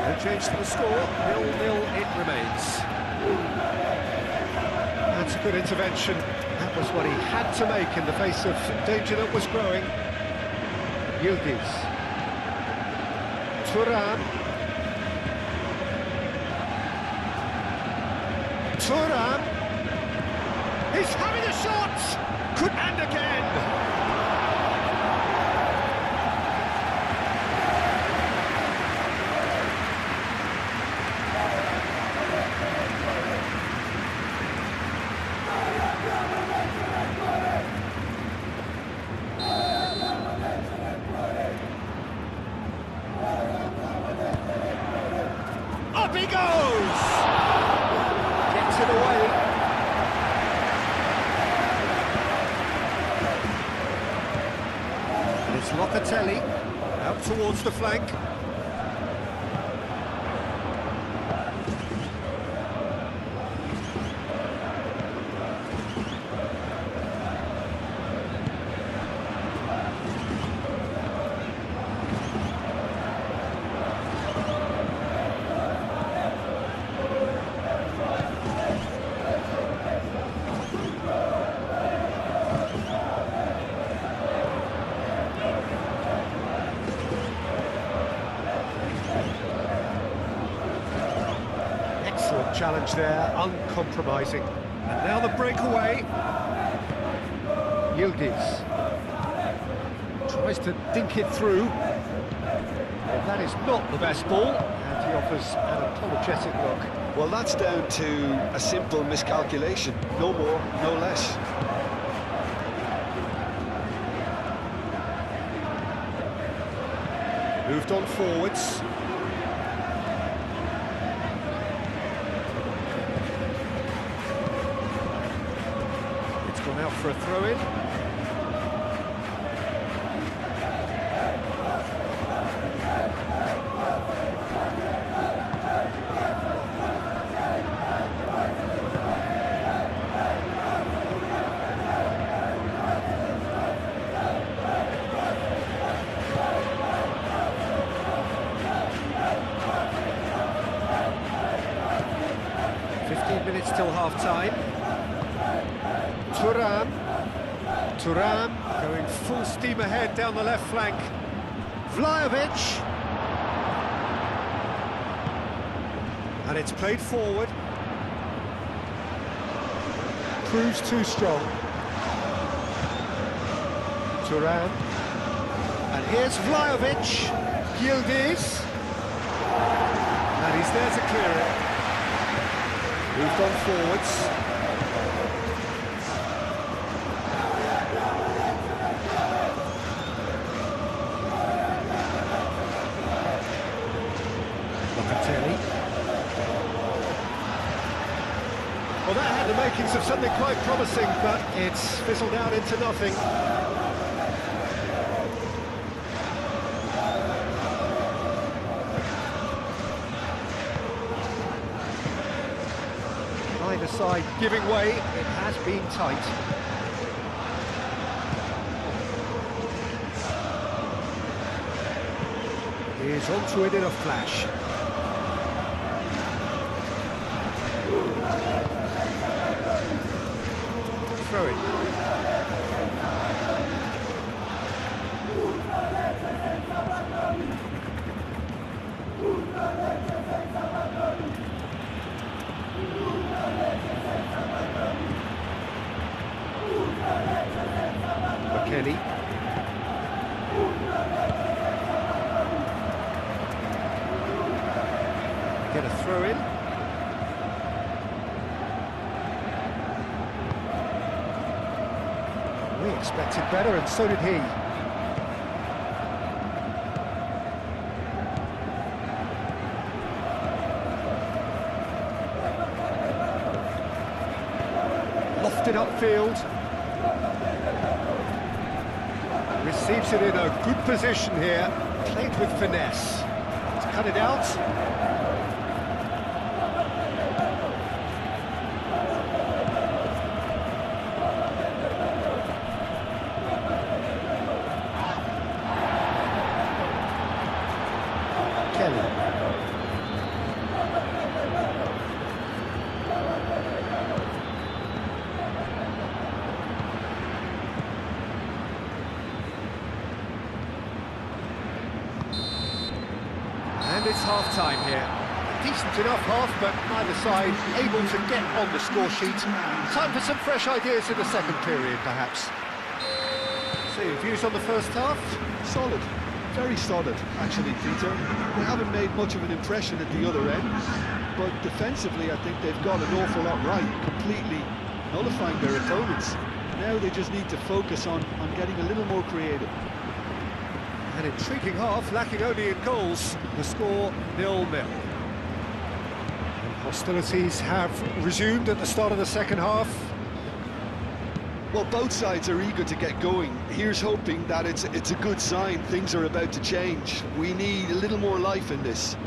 A: No change to the score, 0-0 it remains. That's a good intervention. That was what he had to make in the face of danger that was growing. Yildiz. Thuram. Thuram. He's having a shot! Could and again! Up he goes! Gets it away. And it's Locatelli, out towards the flank. Excellent challenge there, uncompromising. And now the breakaway. Yildiz tries to dink it through. Well, that is not the best ball, and he offers an apologetic look.
B: Well, that's down to a simple miscalculation. No more, no less.
A: Moved on forwards. It's gone out for a throw-in. Minutes till half-time. Thuram going full steam ahead down the left flank. Vlahovic. And it's played forward. Proves too strong. Thuram. And here's Vlahovic. Yildiz. And he's there to clear it. Moved on forwards. Well, that had the makings of something quite promising, but it's fizzled out into nothing. Either side giving way, it has been tight. He's onto it in a flash. Throw it. Kelly. Get a throw in. We expected better, and so did he. Lofted upfield. Receives it in a good position here. Played with finesse. Let's cut it out. Kelly. And it's half-time here. Decent enough half, but neither side able to get on the score sheet. Time for some fresh ideas in the second period, perhaps. So, your views on the first half?
B: Solid. Very solid, actually, Peter. They haven't made much of an impression at the other end, but defensively I think they've got an awful lot right, completely nullifying their opponents. Now they just need to focus on getting a little more creative.
A: An intriguing half, lacking only in goals. The score 0-0. And hostilities have resumed at the start of the second half.
B: Well, both sides are eager to get going. Here's hoping that it's a good sign. Things are about to change. We need a little more life in this.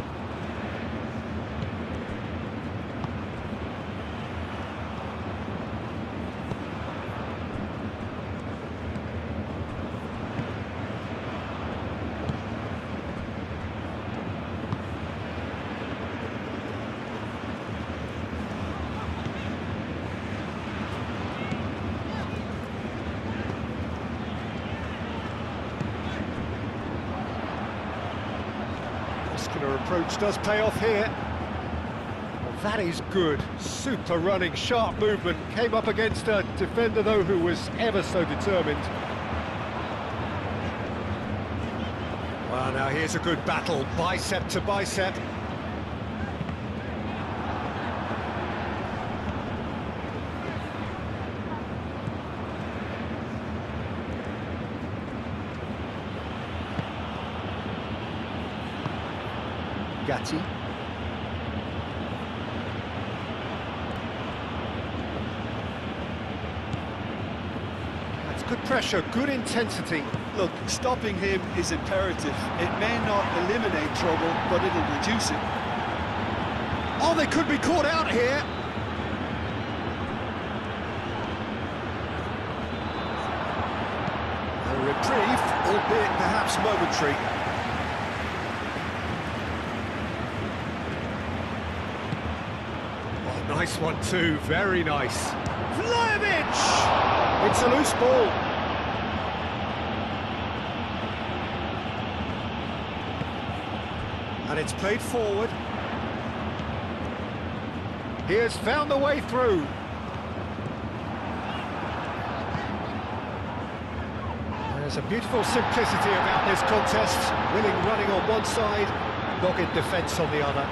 A: Muscular approach does pay off here. Well, that is good. Super running, sharp movement. Came up against a defender, though, who was ever so determined. Well, now here's a good battle, bicep to bicep. Gatti. That's good pressure, good intensity.
B: Look, stopping him is imperative. It may not eliminate trouble, but it'll reduce it.
A: Oh, they could be caught out here. A reprieve, albeit perhaps momentary. Nice one too, very nice. Vlahovic! It's a loose ball. And it's played forward. He has found the way through. There's a beautiful simplicity about this contest. Willing running on one side, dogged defence on the other.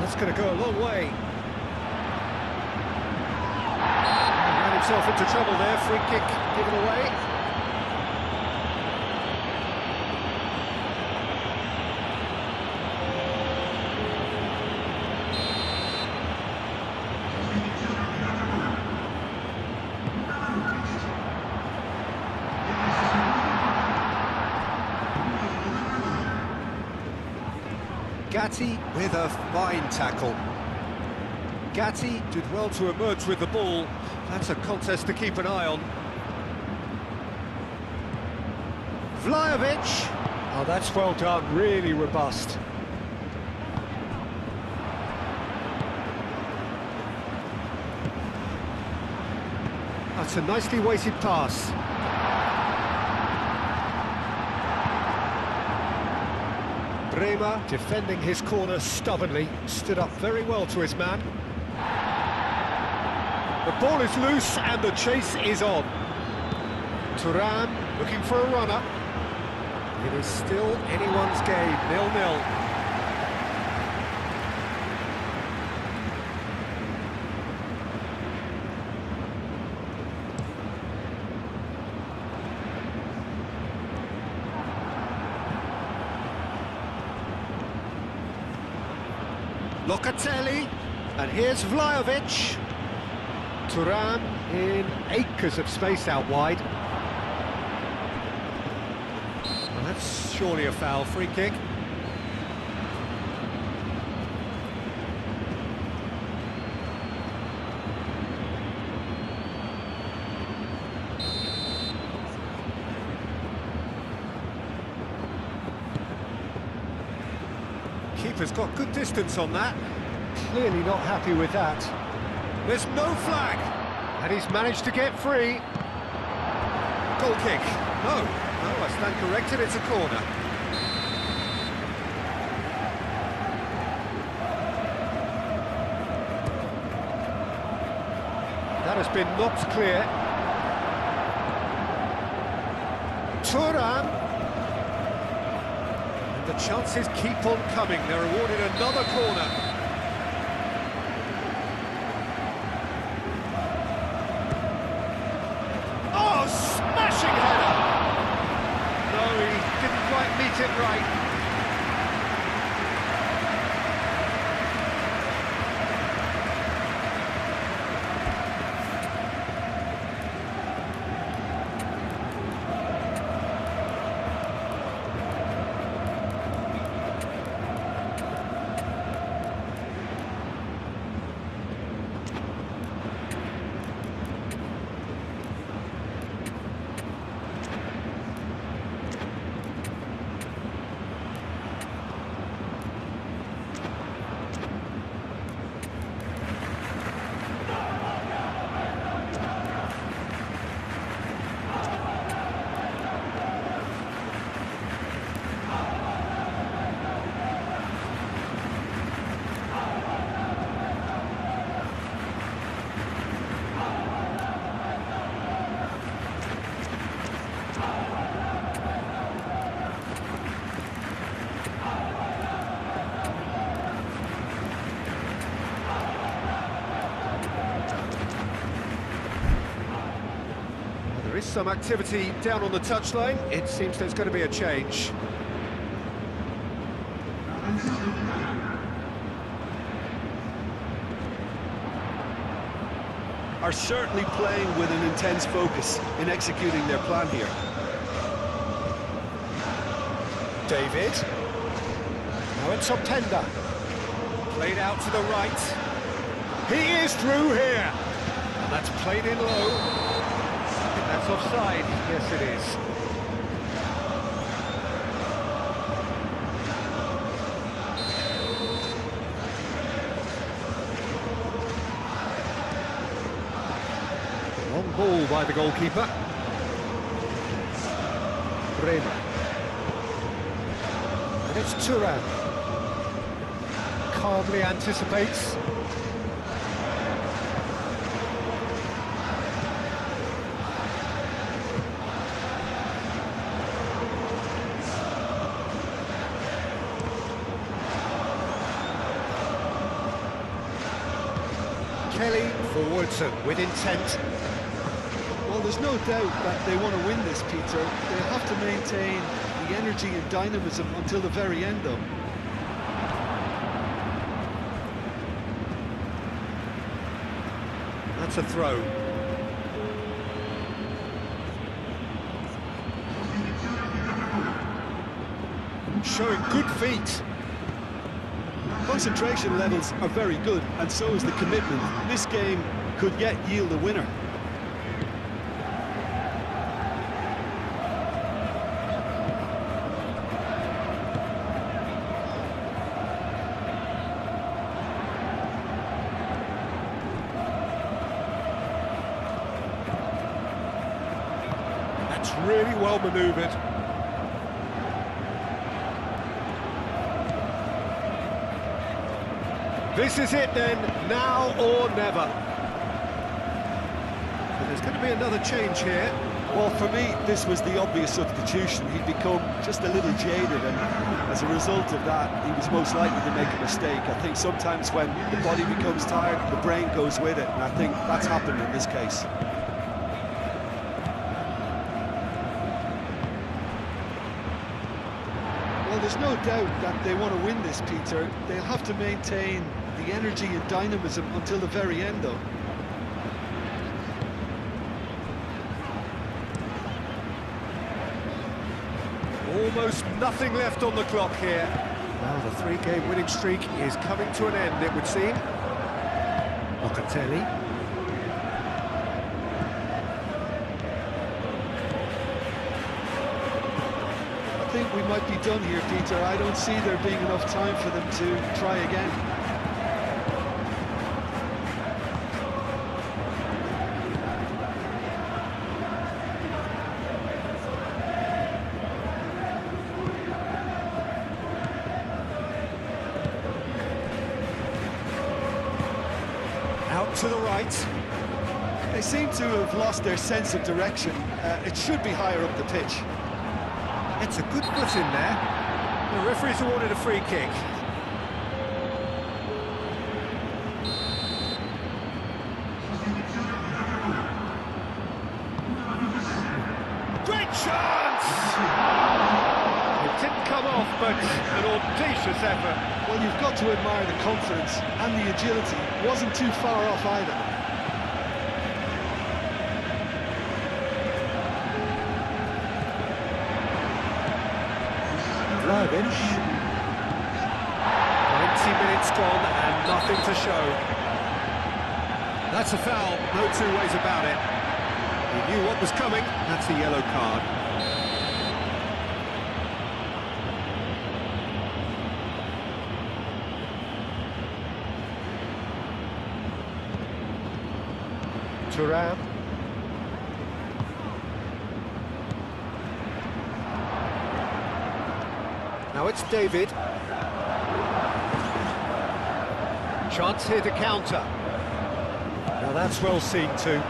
A: That's going to go a long way. He ran himself into trouble there, free kick given away. Gatti with a fine tackle. Gatti did well to emerge with the ball. That's a contest to keep an eye on. Vlahovic.
D: Oh, that's well done, really robust.
A: That's a nicely weighted pass. Bremer defending his corner stubbornly, stood up very well to his man. The ball is loose and the chase is on. Thuram looking for a runner. It is still anyone's game, 0-0. Locatelli, and here's Vlahovic. Thuram in acres of space out wide. Well, that's surely a foul, free kick. Keeper's got good distance on that.
D: Clearly not happy with that.
A: There's no flag.
D: And he's managed to get free.
A: Goal kick. No, I stand corrected, it's a corner.
D: That has been knocked clear.
A: Thuram. And the chances keep on coming. They're awarded another corner. Oh, smashing header! No, he didn't quite meet it right. There is some activity down on the touchline. It seems there's going to be a change.
B: Are certainly playing with an intense focus in executing their plan here.
D: David. Now it's Optenda.
A: Played out to the right.
D: He is through here.
A: And that's played in low. That's offside. Yes, it is. Long ball by the goalkeeper. Bremer. And it's Thuram. Calmly anticipates. Kelly forwards with intent.
B: Well, there's no doubt that they want to win this, Peter. They have to maintain the energy and dynamism until the very end, though.
A: That's a throw. Showing good feet.
B: Concentration levels are very good, and so is the commitment. This game could yet yield a winner.
A: That's really well manoeuvred. This is it then, now or never. But there's going to be another change here.
B: Well, for me, this was the obvious substitution. He'd become just a little jaded, and as a result of that, he was most likely to make a mistake. I think sometimes when the body becomes tired, the brain goes with it, and I think that's happened in this case. Well, there's no doubt that they want to win this, Peter. They'll have to maintain the energy and dynamism until the very end, though.
A: Almost nothing left on the clock here. Well, the three-game winning streak is coming to an end, it would seem. Locatelli.
B: I think we might be done here, Peter. I don't see there being enough time for them to try again.
A: Out to the right.
B: They seem to have lost their sense of direction. It should be higher up the pitch.
A: It's a good foot in there. The referee's awarded a free kick. Great chance! It didn't come off, but an audacious effort.
B: Well, you've got to admire the confidence and the agility. Wasn't too far off either.
A: Vlahovic. 90 minutes gone and nothing to show. That's a foul, no two ways about it. He knew what was coming, that's a yellow card. Thuram. Now it's David. Chance here to counter. Now that's well seen too.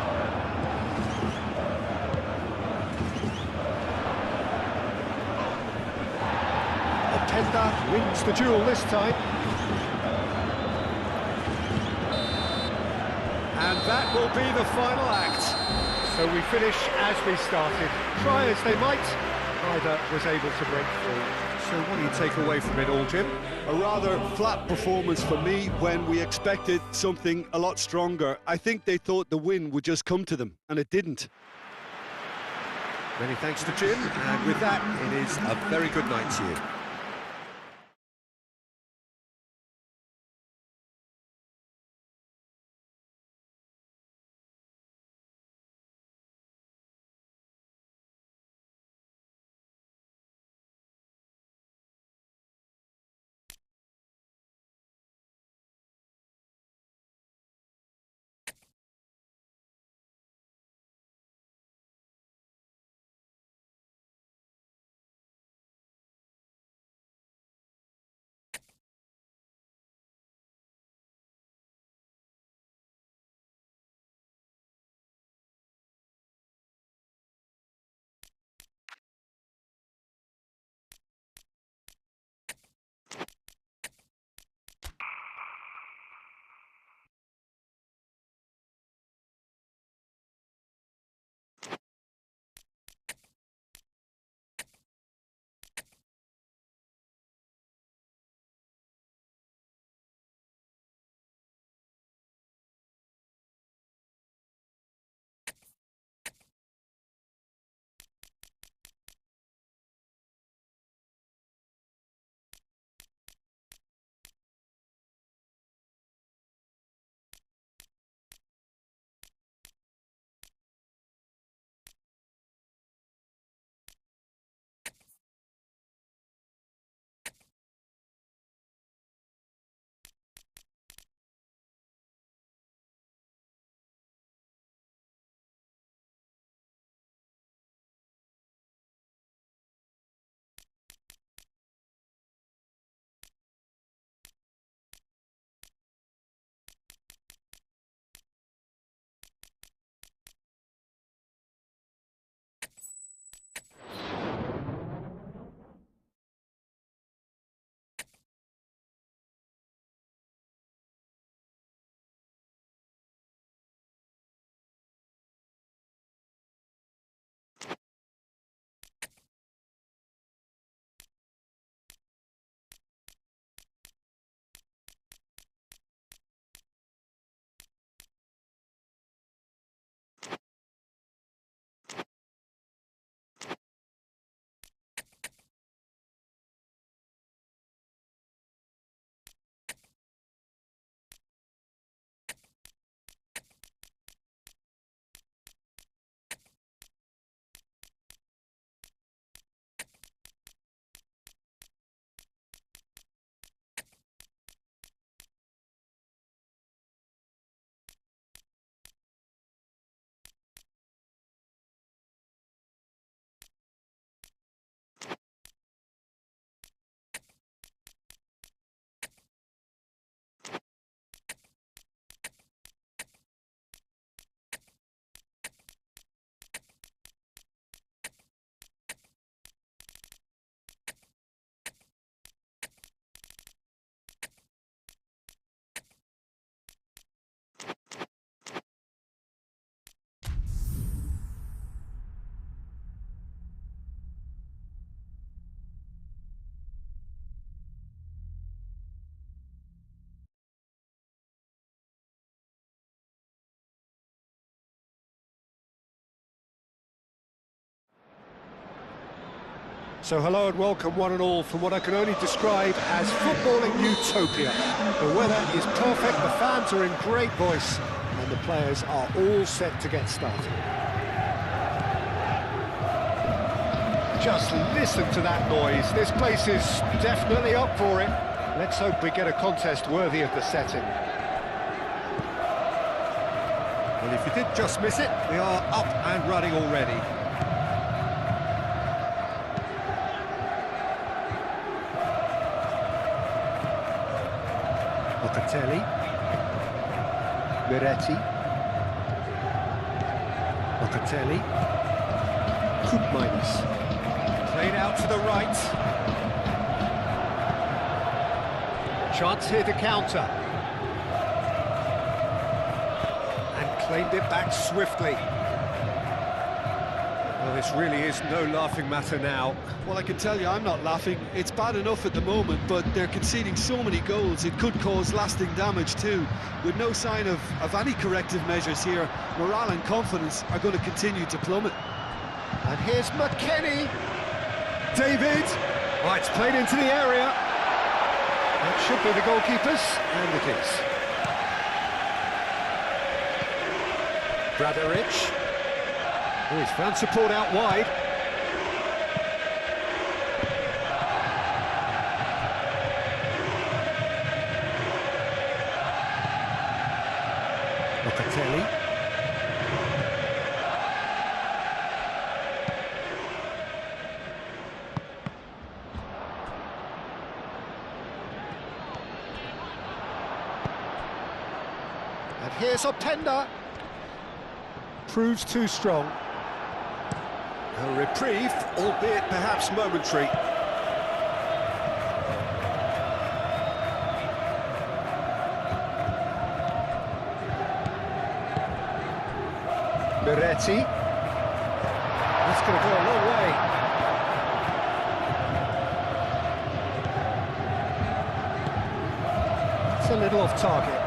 A: Openda wins the duel this time. And that will be the final act. So we finish as we started. Try as they might, neither was able to break through. So what do you take away from it all, Jim?
B: A rather flat performance for me when we expected something a lot stronger. I think they thought the win would just come to them, and it didn't.
A: Many thanks to Jim, and with that, it is a very good night to you. So hello and welcome one and all from what I can only describe as footballing utopia. The weather is perfect, the fans are in great voice, and the players are all set to get started. Just listen to that noise. This place is definitely up for it. Let's hope we get a contest worthy of the setting. Well, if you did just miss it, we are up and running already. Locatelli, Miretti, Locatelli, Koopmeiners, played out to the right. Chance here to counter. And claimed it back swiftly. Well, this really is no laughing matter now.
B: Well, I can tell you I'm not laughing. It's bad enough at the moment, but they're conceding so many goals, it could cause lasting damage too. With no sign of any corrective measures here, morale and confidence are going to continue to plummet.
A: And here's McKennie. David. Oh, it's played into the area. That should be the goalkeepers, and it is. Bradaric. Oh, he's found support out wide. Locatelli. And here's Openda. Proves too strong. A reprieve, albeit perhaps momentary. Miretti. That's going to go a long way. It's a little off target.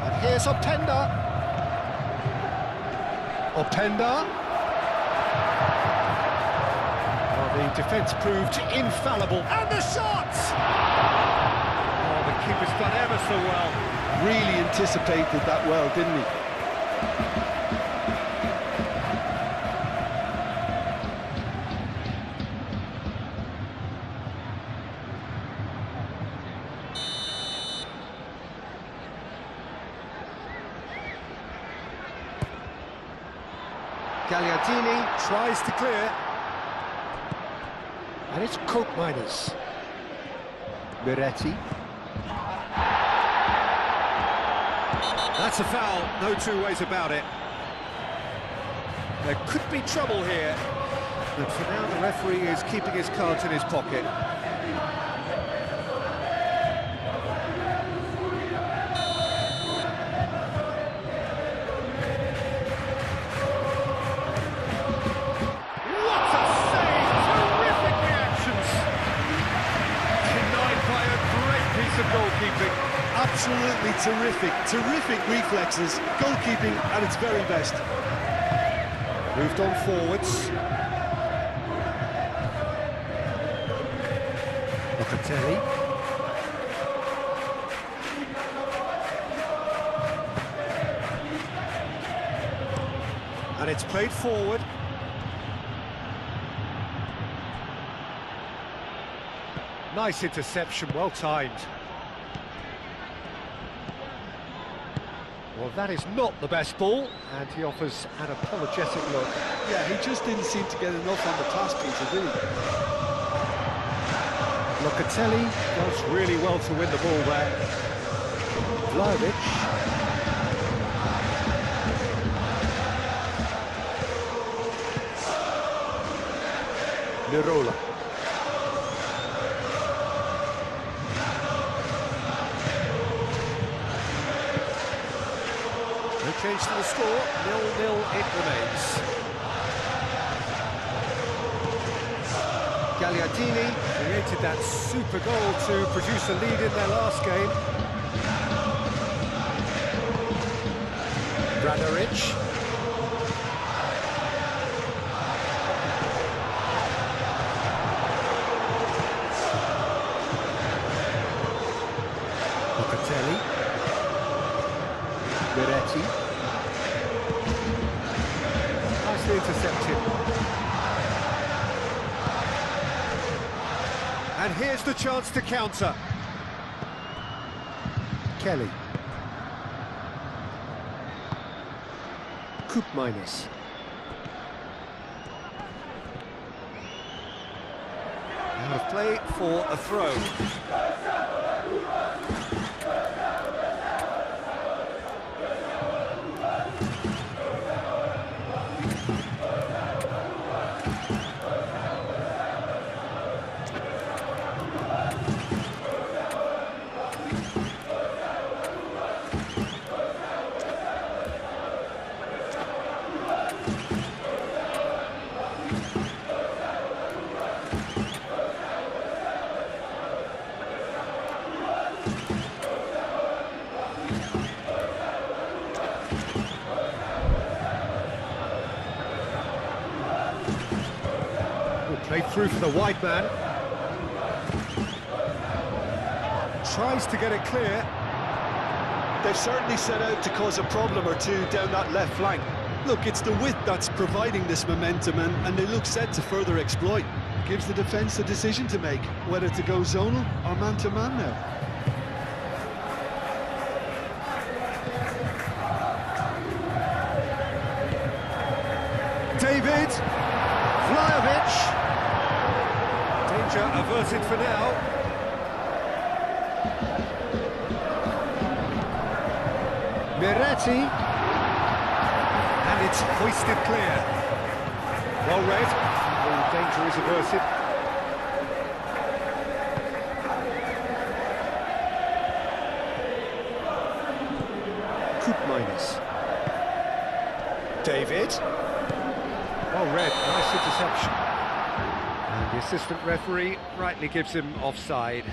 A: And here's Openda. Openda. Well, the defence proved infallible. And the shot! Oh, the keeper's done ever so well.
B: Really anticipated that well, didn't he?
A: Gagliardini tries to clear. And it's Koopmeiners. Miretti. That's a foul, no two ways about it. There could be trouble here, but for now the referee is keeping his cards in his pocket. What a save! Terrific reactions! Denied by a great piece of goalkeeping.
B: Absolutely terrific reflexes, goalkeeping at its very best.
A: Moved on forwards. Locatelli. And it's played forward. Nice interception, well timed. Well, that is not the best ball, and he offers an apologetic look.
B: Yeah, he just didn't seem to get enough on the pass, Peter, did he?
A: Locatelli does really well to win the ball there. Vlahovic. Lirola. No change to the score, 0-0 it remains. Gagliardini created that super goal to produce a lead in their last game. Bradaric.
D: Miretti. Nicely intercepted.
A: And here's the chance to counter.
D: Kelly. Koopmeiners.
A: Out of play for a throw. Played through for the wide man. Tries to get it clear.
B: They've certainly set out to cause a problem or two down that left flank. Look, it's the width that's providing this momentum, and they look set to further exploit. Gives the defence a decision to make, whether to go zonal or man-to-man now.
A: David Vlahovic. Danger averted for now.
D: Miretti.
A: And it's hoisted clear. Well read. All danger is averted.
D: Koopmeiners.
A: David.
D: Well read, nice interception. And the assistant referee rightly gives him offside.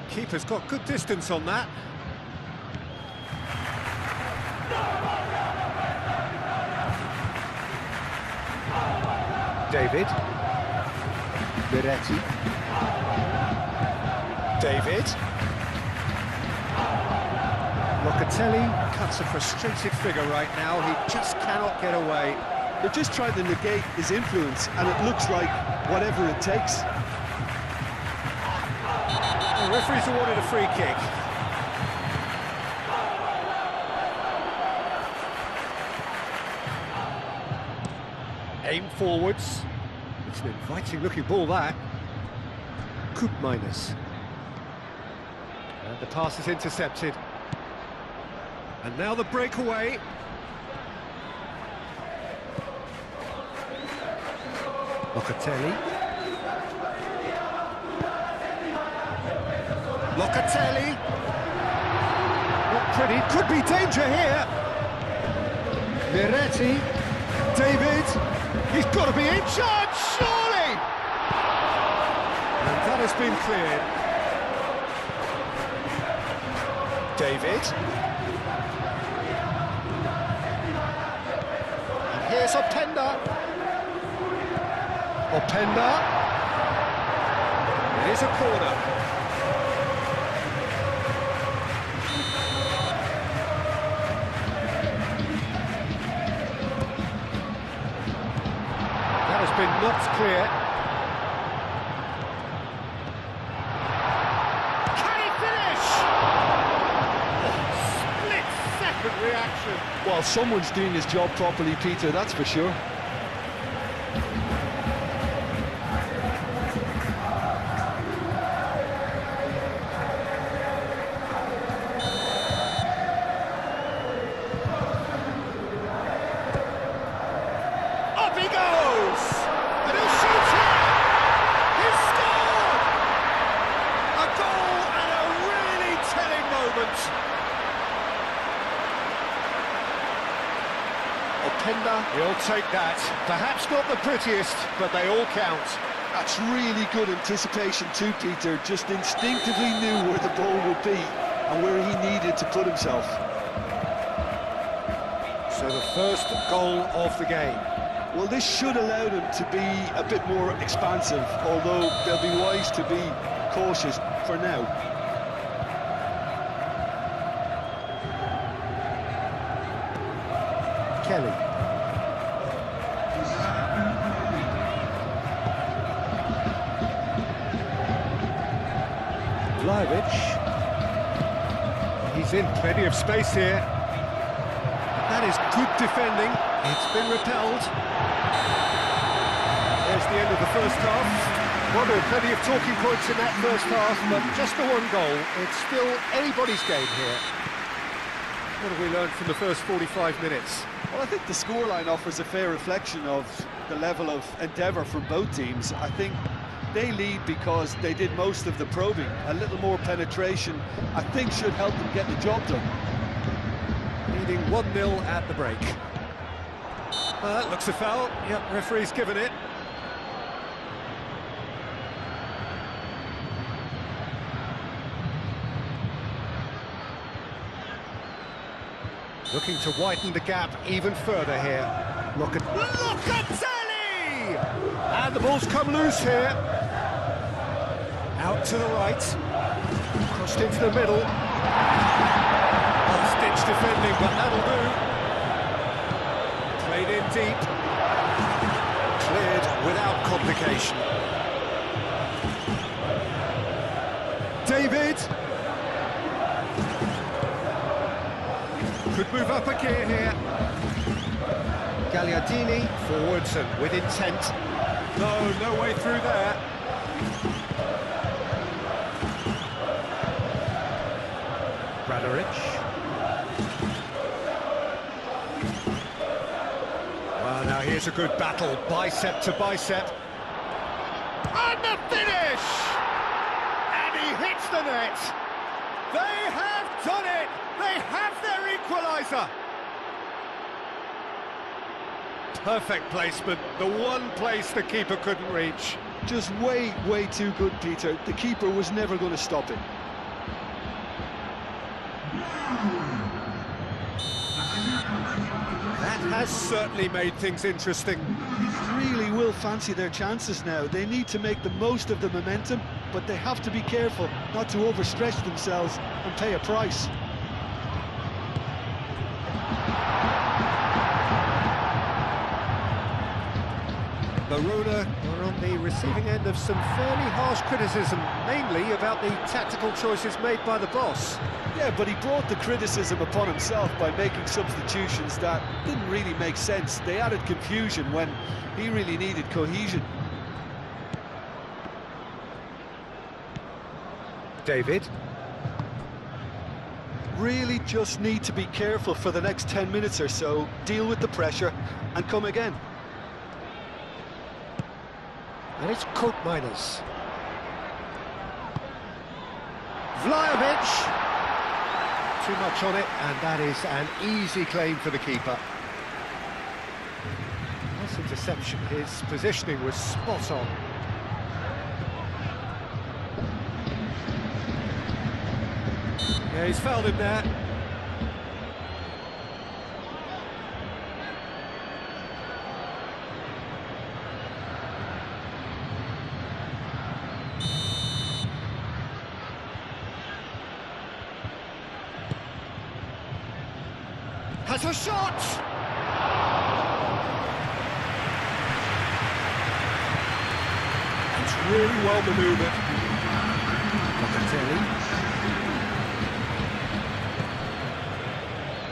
A: Keeper's got good distance on that.
D: David. Miretti.
A: David.
D: Locatelli.
A: Cuts a frustrated figure right now. He just cannot get away.
B: They're just trying to negate his influence, and it looks like whatever it takes.
A: The referee's awarded a free kick. Aim forwards. It's an inviting looking ball, that.
D: Koopmeiners.
A: And the pass is intercepted. And now the breakaway.
D: Locatelli.
A: Locatelli. Not pretty. Could be danger here.
D: Miretti.
A: David. He's got to be in charge, surely. And that has been cleared. David. And here's Openda. Openda. It is a corner. That has been knocked clear. Can he finish? Split-second reaction.
B: Well, someone's doing his job properly, Peter, that's for sure.
A: Up he goes! And he'll shoot it! He's scored! A goal and a really telling moment. Openda, he'll take that. Perhaps not the prettiest, but they all count.
B: That's really good anticipation too, Peter. Just instinctively knew where the ball would be and where he needed to put himself.
A: So the first goal of the game.
B: Well, this should allow them to be a bit more expansive, although they'll be wise to be cautious for now.
A: Kelly. Vlahovic. He's in plenty of space here. That is good defending. It's been repelled. There's the end of the first half. Well, there were plenty of talking points in that first half, but just the one goal. It's still anybody's game here. What have we learned from the first 45 minutes?
B: Well, I think the scoreline offers a fair reflection of the level of endeavour from both teams. I think they lead because they did most of the probing. A little more penetration, I think, should help them get the job done.
A: Leading 1-0 at the break. That looks a foul. Yep, referee's given it. Looking to widen the gap even further here. Locatelli! And the ball's come loose here. Out to the right. Crossed into the middle. Last-ditch defending, but that'll do. Played in deep. Cleared without complication. David! Could move up a gear here. Gagliardini forwards and with intent. No way through there. Radoric. Well, now here's a good battle, bicep to bicep. And the finish! And he hits the net. They have done it! They have their equaliser! Perfect placement, the one place the keeper couldn't reach.
B: Just way too good, Peter. The keeper was never going to stop it.
A: That has certainly made things interesting.
B: They really will fancy their chances now. They need to make the most of the momentum, but they have to be careful not to overstretch themselves and pay a price.
A: Verona are on the receiving end of some fairly harsh criticism, mainly about the tactical choices made by the boss.
B: Yeah, but he brought the criticism upon himself by making substitutions that didn't really make sense. They added confusion when he really needed cohesion.
A: David.
B: Really just need to be careful for the next 10 minutes or so, deal with the pressure and come again.
A: And it's Koopmeiners. Vlahovic! Too much on it, and that is an easy claim for the keeper. Nice interception, his positioning was spot on. Yeah, he's fouled him there. Has a shot! It's really well manoeuvred. Locatelli.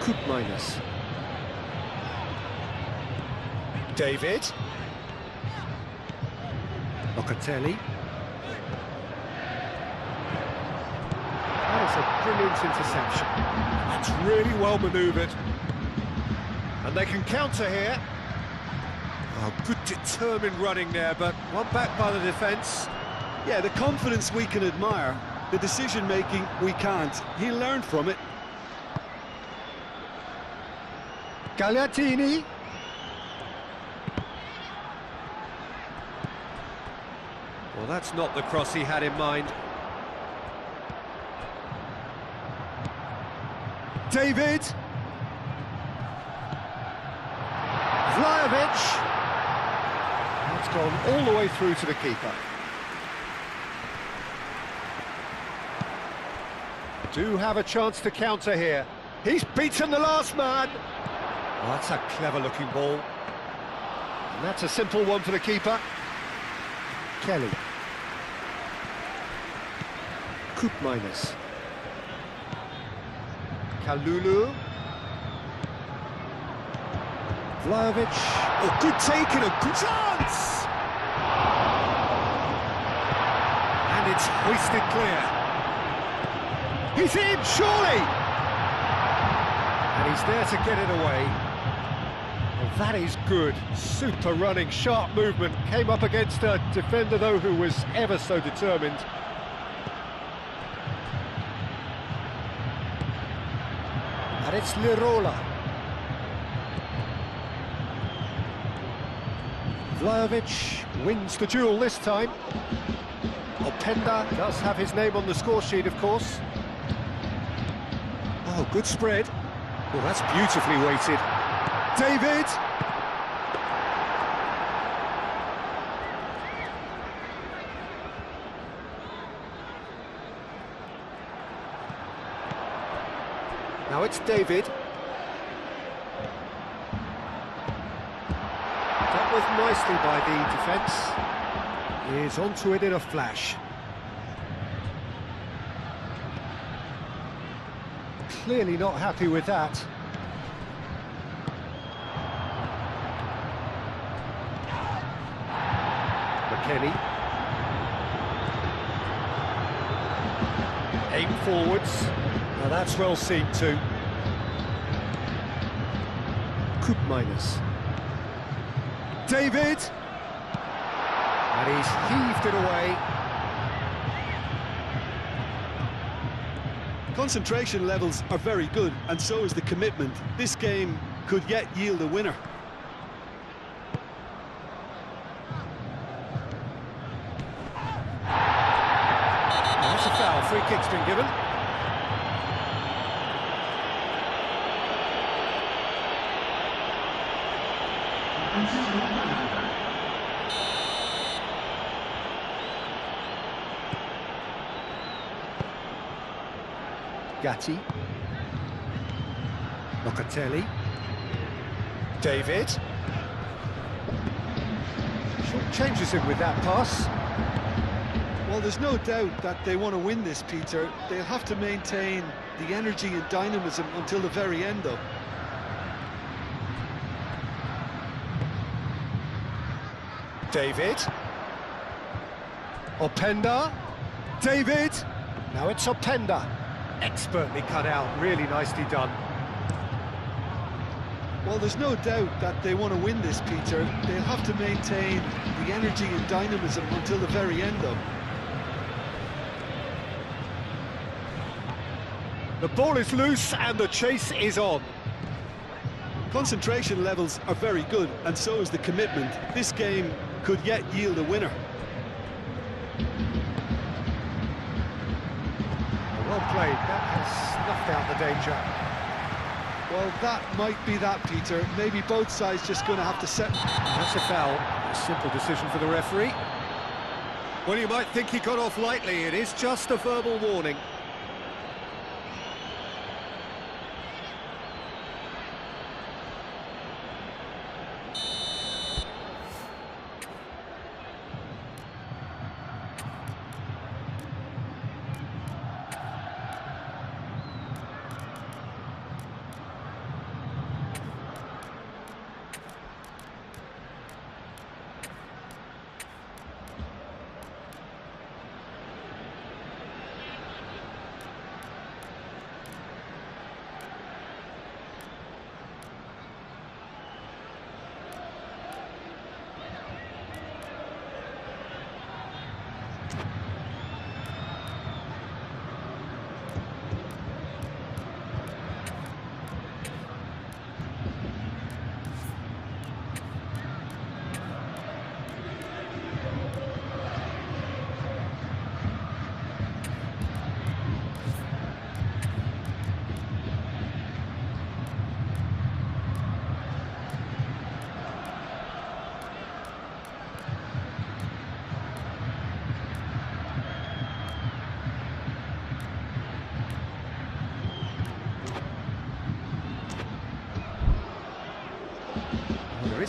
A: Koopmeiners. David. Locatelli. That is a brilliant interception. That's really well manoeuvred. And they can counter here. Oh, good determined running there, but one back by the defence.
B: Yeah, the confidence we can admire, the decision-making we can't. He learned from it.
A: Gagliardini. Well, that's not the cross he had in mind. David. Vlahovic. gone all the way through to the keeper. Do have a chance to counter here. He's beaten the last man. Oh, that's a clever-looking ball. And that's a simple one for the keeper. Kelly. Koopmeiners. Kalulu. Vlahovic. Oh, good take and a good chance! And it's hoisted clear. He's in, surely! And he's there to get it away. Well, that is good. Super running, sharp movement. Came up against a defender, though, who was ever so determined. And it's Lirola. Vlahovic wins the duel this time. Openda does have his name on the score sheet, of course. Oh, good spread. Oh, that's beautifully weighted. David! Now it's David. Dealt with nicely by the defence. He is onto it in a flash. Clearly not happy with that. McKennie. Aim forwards. Now that's well seen too. Koopmeiners. David! And he's heaved it away.
B: Concentration levels are very good, and so is the commitment. This game could yet yield a winner.
A: That's a foul. Free kick's been given. Gatti. Locatelli. David. Short changes him with that pass.
B: Well, there's no doubt that they want to win this, Peter. They'll have to maintain the energy and dynamism until the very end, though.
A: David. Openda. David. Now it's Openda. Expertly cut out, really nicely done.
B: Well, there's no doubt that they want to win this, Peter. They'll have to maintain the energy and dynamism until the very end, though.
A: The ball is loose and the chase is on.
B: Concentration levels are very good, and so is the commitment. This game could yet yield a winner.
A: Well played, that has snuffed out the danger.
B: Well, that might be that, Peter. Maybe both sides just going to have to set...
A: That's a foul. A simple decision for the referee. Well, you might think he got off lightly. It is just a verbal warning.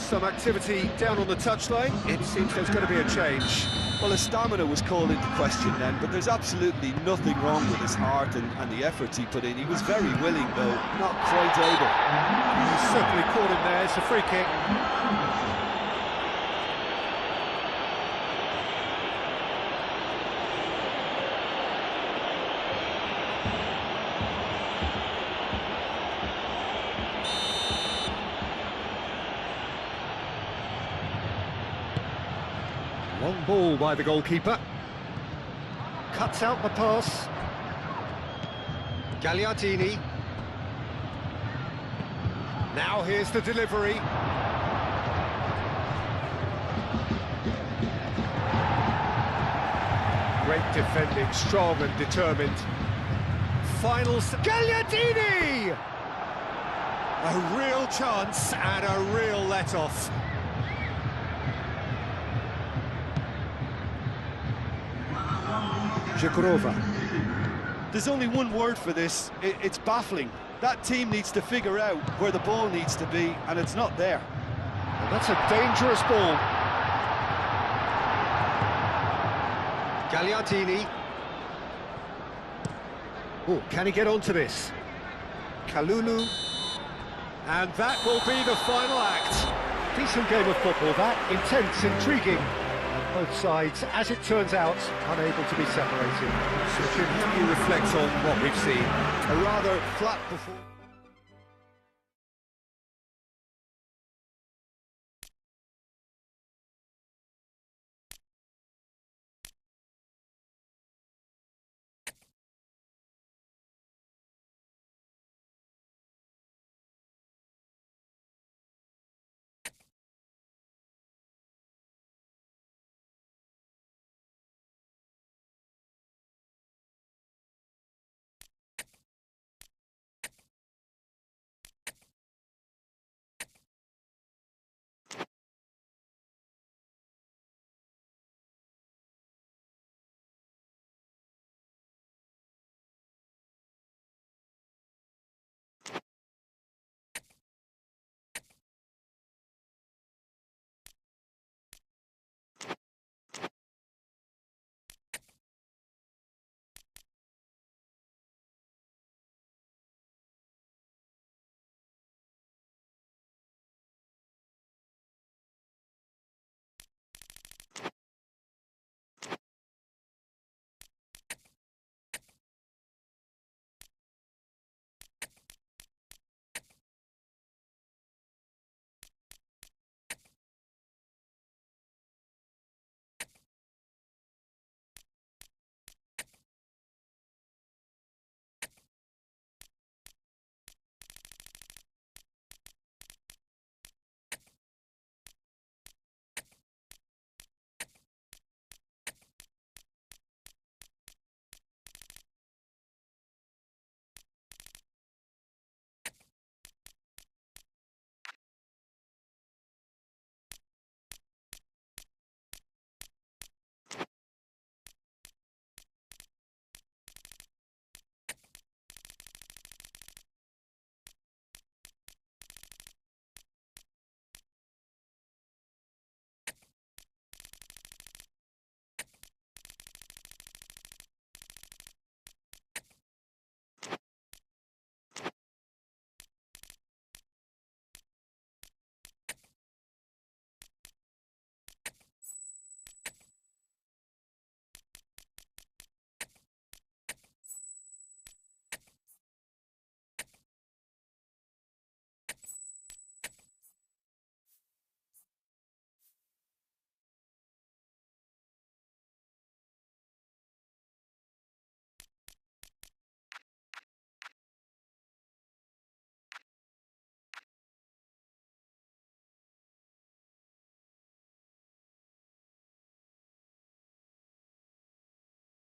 A: There's some activity down on the touchline. It seems there's going to be a change.
B: Well, his stamina was called into question then, but there's absolutely nothing wrong with his heart and the efforts he put in. He was very willing, though, not quite able.
A: He's certainly caught him there. It's a free kick. Long ball by the goalkeeper. Cuts out the pass. Gagliardini. Now here's the delivery. Great defending, strong and determined. Gagliardini! A real chance and a real let-off.
B: There's only one word for this, it's baffling. That team needs to figure out where the ball needs to be, and it's not there.
A: And that's a dangerous ball. Gagliardini. Oh, can he get onto this? Kalulu. And that will be the final act. Decent game of football, that. Intense, intriguing. Both sides, as it turns out, unable to be separated. So, Jim, how do you reflect on what we've seen?
B: A rather flat performance.